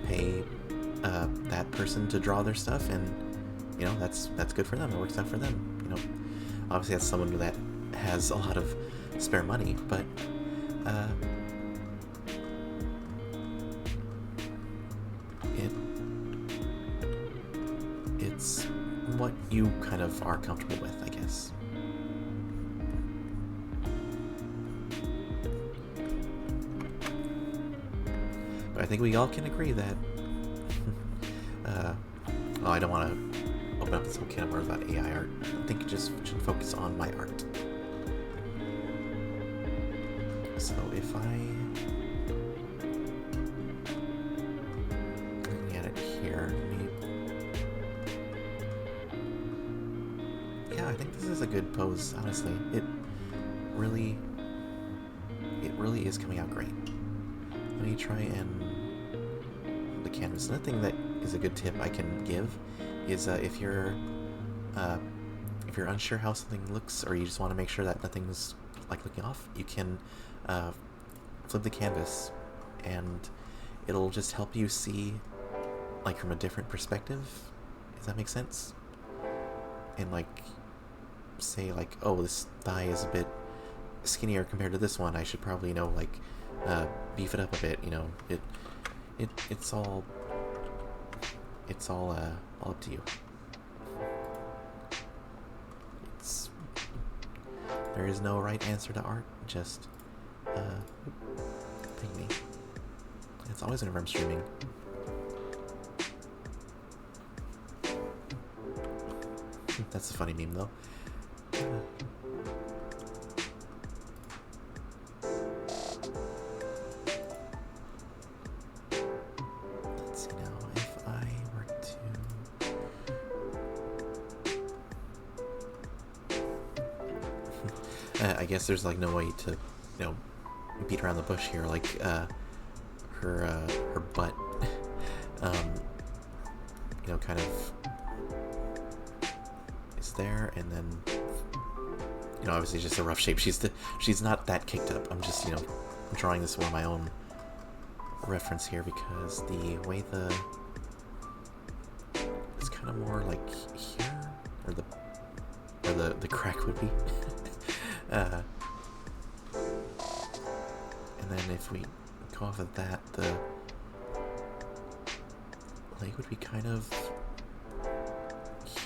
pay that person to draw their stuff, and you know that's good for them. It works out for them. You know, obviously that's someone that has a lot of spare money, but it's what you kind of are comfortable with, I guess. But I think we all can agree that oh, I don't want to open up this whole can of worms about AI art. I think you just should focus on my art. So if I looking at it here, yeah, I think this is a good pose. Honestly, it really is coming out great. Let me try and the canvas. Another thing that is a good tip I can give is if you're unsure how something looks, or you just want to make sure that nothing's like looking off, you can flip the canvas, and it'll just help you see like from a different perspective. Does that make sense? And like say like, oh, this thigh is a bit skinnier compared to this one. I should probably, you know, like beef it up a bit. You know, it's all up to you. There is no right answer to art. Just ping me. It's always whenever I'm streaming. That's a funny meme though. Let's see now if I were to I guess there's like no way to, you know, beat around the bush here. Like her butt you know, kind of is there, and then, you know, obviously just a rough shape. She's not that kicked up. I'm just, you know, drawing this for my own reference here, because the way it's kind of more like here, or the crack would be. And then if we go off of that, the leg would be kind of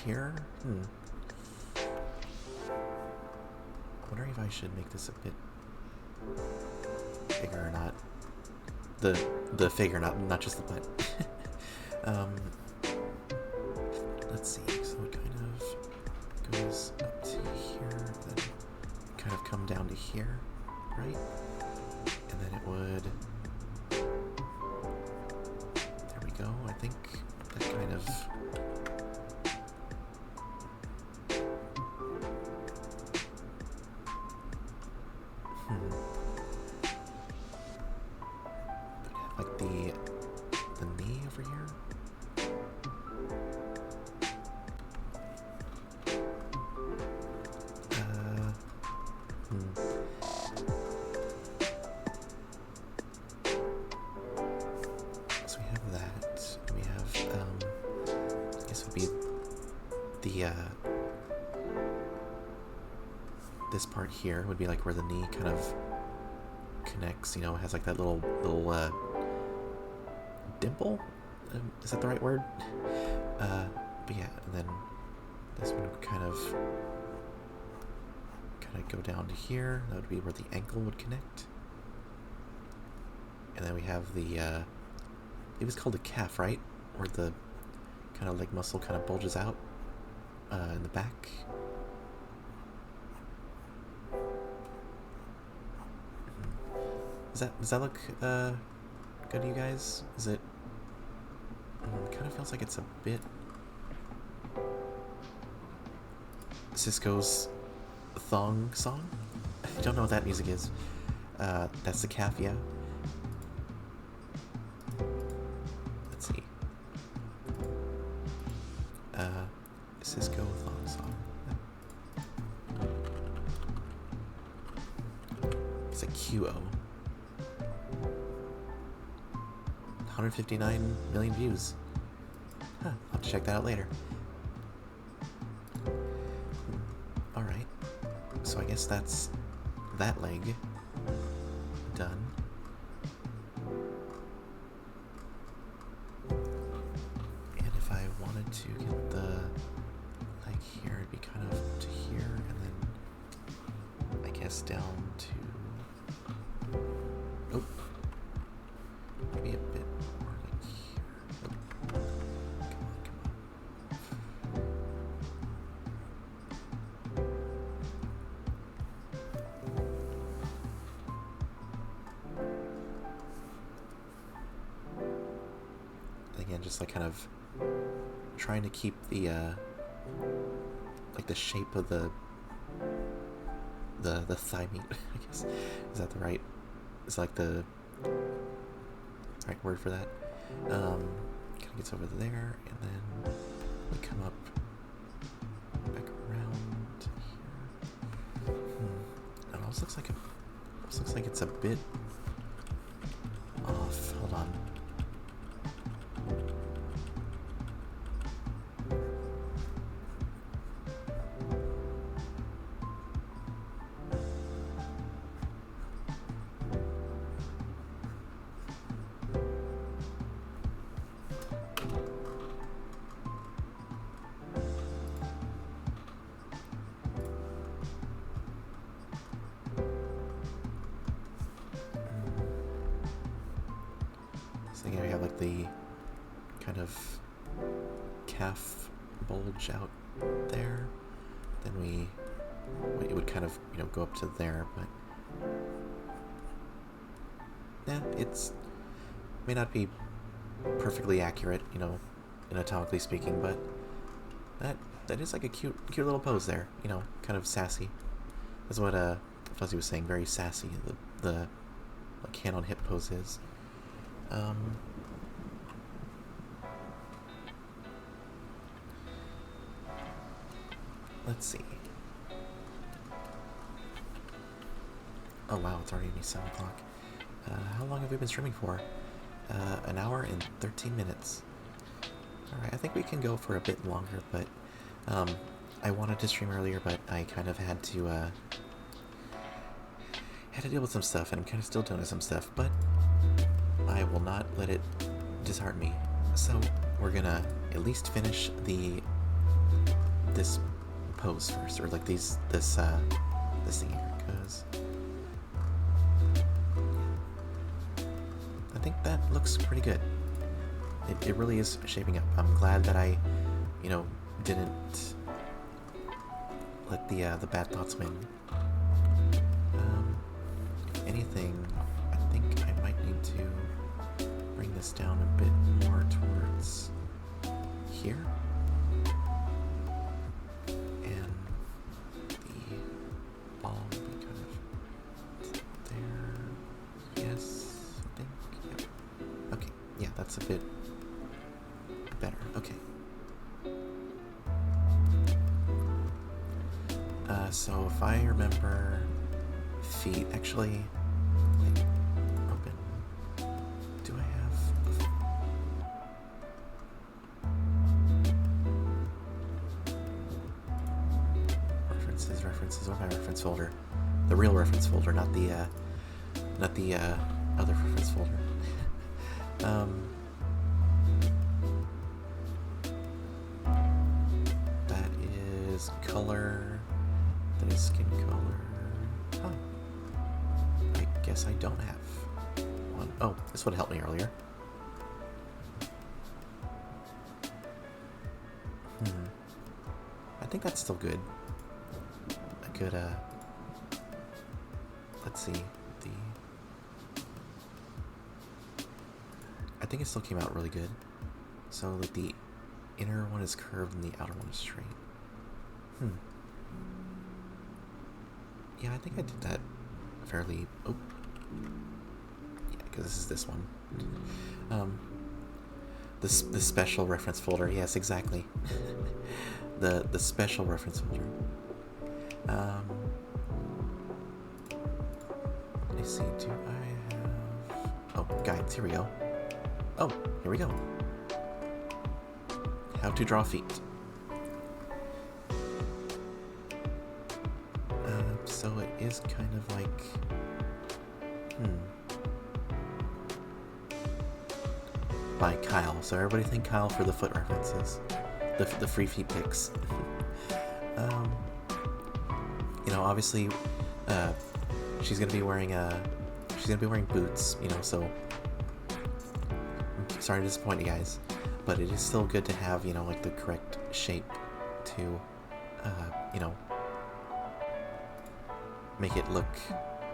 here. Wondering if I should make this a bit bigger or not. The figure, not just the butt. Let's see. So it kind of goes up to here, then kind of come down to here, right? And then it would. There we go. I think that kind of. Like the knee over here. So we have that. We have I guess it would be the this part here would be like where the knee kind of connects, you know, it has like that little dimple? Is that the right word? But yeah, and then this one would kind of go down to here. That would be where the ankle would connect. And then we have the it was called a calf, right? Where the kind of leg muscle kind of bulges out in the back. Does that look good to you guys? Is it? It kind of feels like it's a bit Cisco's thong song. I don't know what that music is. That's the calf, yeah. Cisco thong song. It's a QO. 159 million views. Huh, I'll have to check that out later. Alright. So I guess that's that leg done. And if I wanted to get the leg here, it'd be kind of to here, and then I guess down to... Nope. Maybe a bit more like here. Nope. Come on, come on. Again, just like kind of trying to keep the like the shape of the thigh meat, I guess. Is that the right? Is like the right word for that? Kind of gets over there, and then we come up back around here. It almost looks like it's a bit off. Hold on. So again, we have like the kind of calf bulge out there. Then it would kind of, you know, go up to there, but yeah, may not be perfectly accurate, you know, anatomically speaking, but that is like a cute little pose there, you know, kind of sassy. That's what Fuzzy was saying, very sassy. The like hand on hip pose is. Let's see. Oh wow, it's already 7 o'clock. How long have we been streaming for? An hour and 13 minutes. Alright, I think we can go for a bit longer, but I wanted to stream earlier, but I kind of had to deal with some stuff, and I'm kind of still dealing with some stuff, but I will not let it dishearten me. So we're gonna at least finish this pose first, or like this thing here, because I think that looks pretty good. It really is shaping up. I'm glad that I, you know, didn't let the bad thoughts win. If anything, I think I might need to bring this down a bit more towards here. And the ball will be kind of there. Yes, I think. Yep. Okay, yeah, that's a bit better. Okay. So if I remember feet, actually, like, open. Do I have references, or my reference folder? The real reference folder, not the other reference folder. That is color. That is skin color. Oh. I guess I don't have one. Oh, this would help me earlier. I think that's still good. A good, let's see. I think it still came out really good. So, like, the inner one is curved and the outer one is straight. Yeah, I think I did that fairly... Oh. Yeah, because this is this one. The special reference folder. Yes, exactly. the special reference holder. Let me see. Do I have? Oh, guides. Here we go. Oh, here we go. How to draw feet. So it is kind of like, by Kyle. So everybody thank Kyle for the foot references, the free feet pics. You know, obviously, she's gonna be wearing boots. You know, so I'm sorry to disappoint you guys, but it is still good to have, you know, like the correct shape to, you know, make it look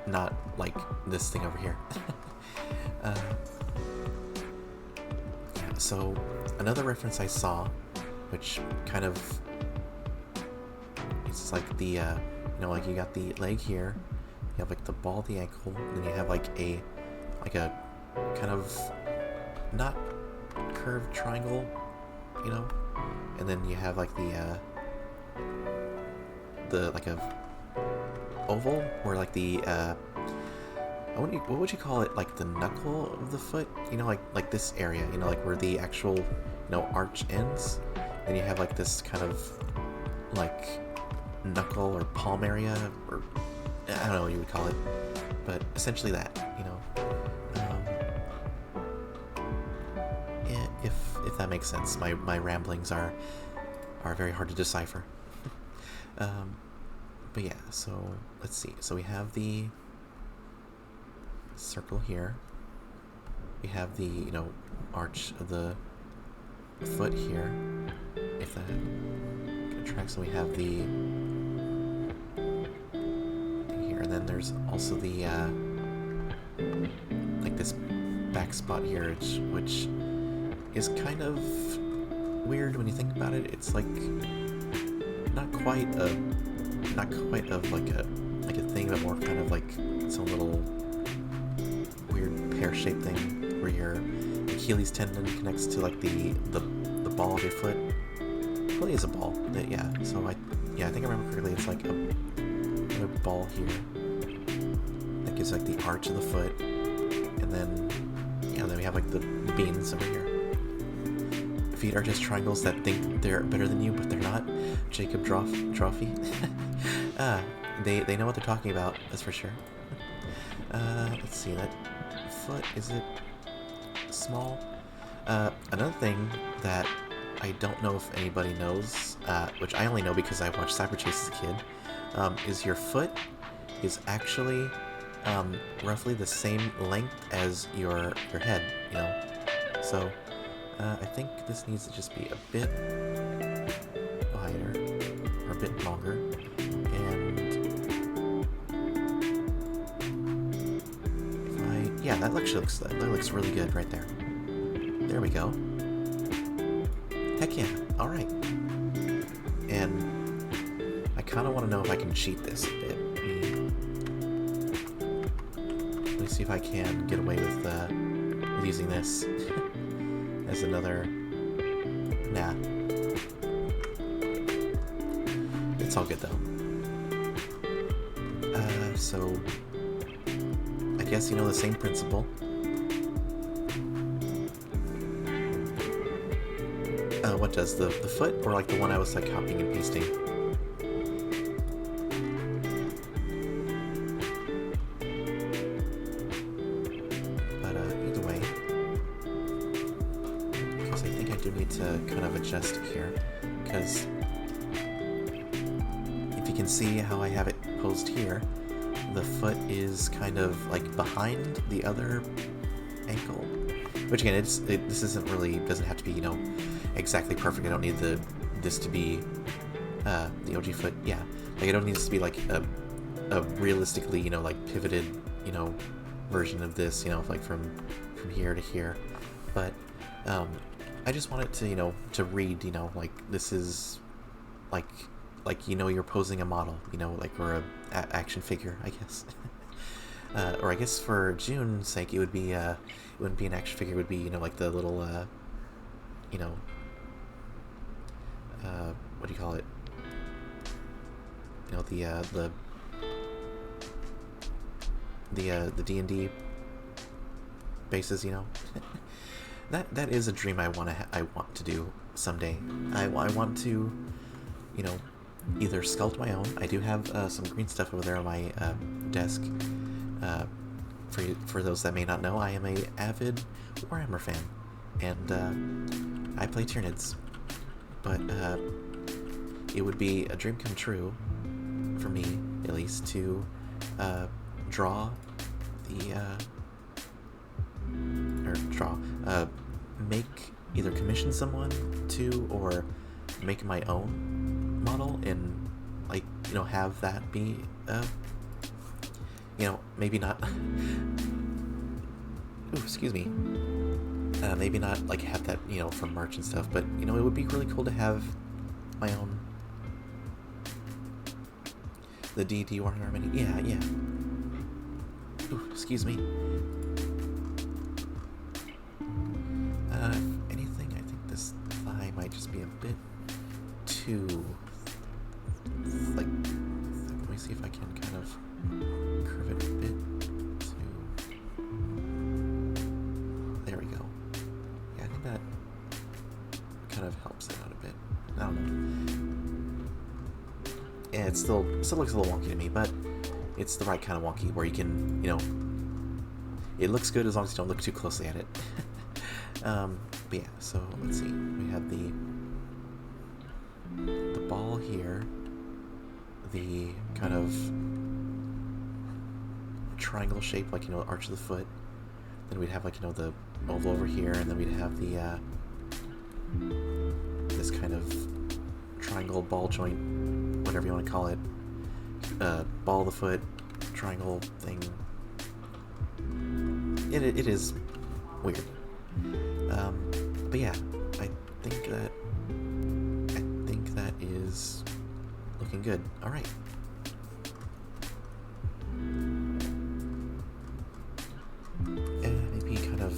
not like this thing over here. So another reference I saw, which kind of, it's like the, you know, like you got the leg here, you have like the ball of the ankle, and then you have like a kind of not curved triangle, you know, and then you have like the like a oval, or like the what would you call it, like the knuckle of the foot, you know, like this area, you know, like where the actual, you know, arch ends. Then you have like this kind of like knuckle or palm area, or I don't know what you would call it, but essentially that, you know. If that makes sense. My ramblings are very hard to decipher. But yeah, so let's see. So we have the circle here. We have the, you know, arch of the foot here. If that tracks, so we have the here, and then there's also the like this back spot here, which is kind of weird when you think about it. It's like not quite of like a thing, but more kind of like its own little weird pear-shaped thing where your Achilles tendon connects to like the ball of your foot. It really is a ball. Yeah. So I think I remember correctly. It's like a ball here that gives like the arch of the foot, and then then we have like the beans over here. Feet are just triangles that think they're better than you, but they're not. Jacob Trophy. They know what they're talking about, that's for sure. Let's see, that foot, is it small? Another thing that I don't know if anybody knows, which I only know because I watched Cyber Chase as a kid, is your foot is actually roughly the same length as your head, you know? So I think this needs to just be a bit wider, or a bit longer, and yeah, that looks really good right there. There we go. Heck yeah! All right. And I kind of want to know if I can cheat this a bit. Let me see if I can get away with using this as another. Nah. It's all good though. So I guess you know the same principle. What does the foot, or like the one I was like copying and pasting? But either way, because I think I do need to kind of adjust here, because if you can see how I have it posed here, the foot is kind of like behind the other ankle, which again, this isn't really, doesn't have to be, you know, exactly perfect. I don't need this to be the OG foot. Yeah, like I don't need this to be like a realistically, you know, like pivoted, you know, version of this, you know, like from here to here. But I just want it to, you know, to read, you know, like this is like you know, you're posing a model, you know, like, or a action figure, I guess. Or I guess for June's sake, it would be it wouldn't be an action figure. It would be, you know, like the little you know, what do you call it? You know, the D&D bases, you know. that is a dream I want to do someday. I want to, you know, either sculpt my own. I do have some green stuff over there on my desk. For those that may not know, I am a avid Warhammer fan, and I play Tyranids. But it would be a dream come true, for me at least, to draw the make, either commission someone to, or make my own model, and, like, you know, have that be you know, maybe not ooh, excuse me, maybe not like have that, you know, for merch and stuff, but, you know, it would be really cool to have my own, the D&D Warhammer Mini. Yeah. Ooh, excuse me. If anything, I think this thigh might just be a bit too, like, let me see if I can kind of curve it a bit to, there we go. Yeah, I think that kind of helps it out a bit. I don't know. Yeah, it still looks a little wonky to me, but it's the right kind of wonky where you can, you know, it looks good as long as you don't look too closely at it. But yeah, so let's see. We have the ball here, the kind of triangle shape, like, you know, arch of the foot. Then we'd have, like, you know, the oval over here, and then we'd have the this kind of triangle ball joint, whatever you want to call it, ball of the foot triangle thing. It is weird, but yeah, I think that is looking good. All right. Maybe kind of.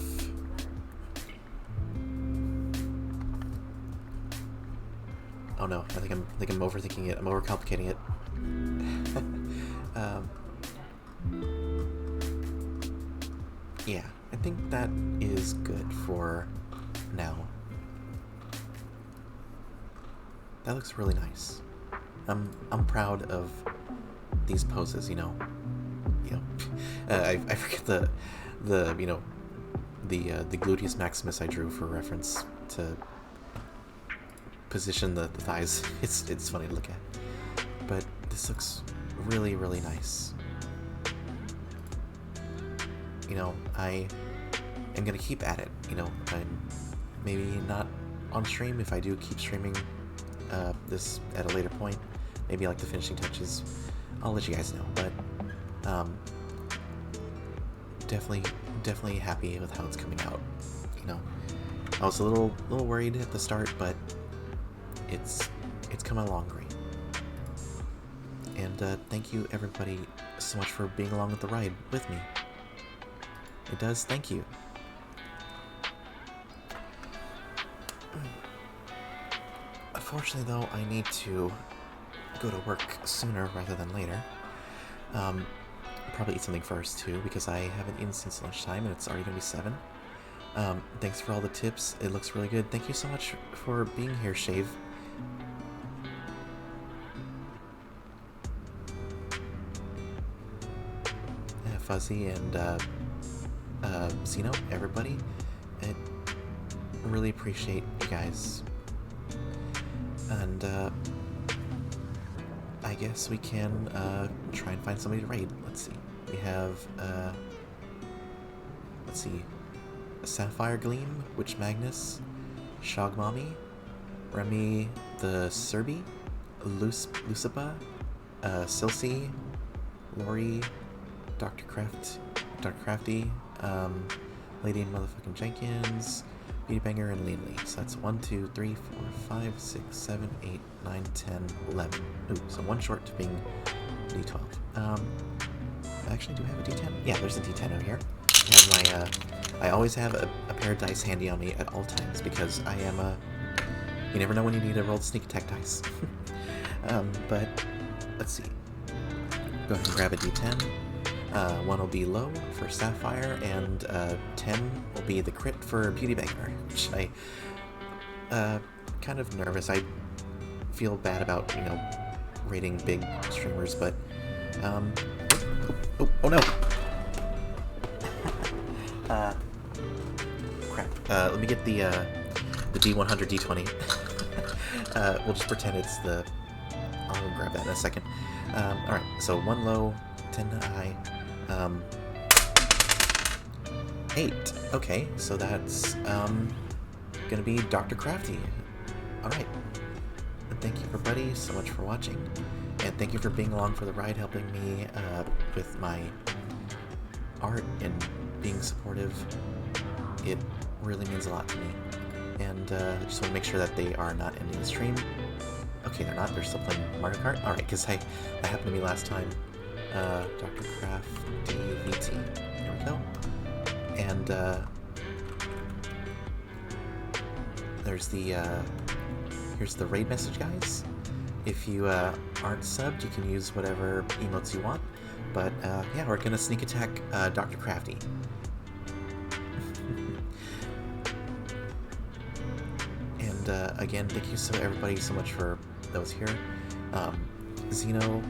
Oh no! I think I'm overthinking it. I'm overcomplicating it. Yeah, I think that is good for now. That looks really nice. I'm proud of these poses. You know. I forget the you know, the gluteus maximus I drew for reference to position the thighs. It's funny to look at, but this looks really, really nice. You know, I am gonna keep at it. You know, I'm maybe not on stream. If I do keep streaming this at a later point, maybe like the finishing touches, I'll let you guys know. But definitely happy with how it's coming out. You know, I was a little worried at the start, but it's coming along great. And thank you everybody so much for being along with the ride with me. It does. Thank you. Unfortunately, though, I need to go to work sooner rather than later. Probably eat something first too, because I haven't eaten since lunchtime and it's already gonna be 7. Thanks for all the tips. It looks really good. Thank you so much for being here, Shave. Fuzzy and Zeno, everybody. I really appreciate you guys. And I guess we can try and find somebody to raid. Let's see. We have let's see, Sapphire Gleam, Witch Magnus, Shogmami, Remy the Serbi, Lucipa, Silsey, Lori, Dr. Crafty, Lady Motherfucking Jenkins, Beauty Banger, and Leanly. So that's 1, 2, 3, 4, 5, 6, 7, 8, 9, 10, 11. Ooh, so one short to being D12. Actually, do I have a D10? Yeah, there's a D10 over here. I have my, I always have a pair of dice handy on me at all times because I am a You never know when you need to roll the sneak attack dice. But let's see. Go ahead and grab a d10. 1 will be low for Sapphire, and 10 will be the crit for Beauty Beggar, which I kind of nervous. I feel bad about, rating big streamers, but oh no. Crap. Let me get the D100 D20. We'll just pretend it's the... I'll grab that in a second. Alright, so 1 low, 10 high, 8. Okay, so that's gonna be Dr. Crafty. Alright. And thank you everybody so much for watching. And thank you for being along for the ride, helping me with my art and being supportive. It really means a lot to me. And I just want to make sure that they are not ending the stream. Okay, they're not. They're still playing Mario Kart. Alright, because that happened to me last time. Dr. Crafty VT. There we go. And there's the here's the raid message, guys. If you aren't subbed, you can use whatever emotes you want. But yeah, we're gonna sneak attack Dr. Crafty. And again, thank you everybody so much for those here. Xeno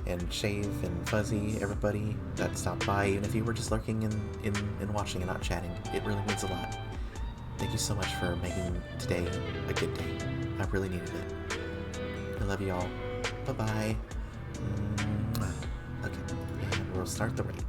and Shave and Fuzzy, everybody that stopped by, even if you were just lurking and watching and not chatting, it really means a lot. Thank you so much for making today a good day. I really needed it. I love you all. Bye-bye. Okay, and we'll start the raid.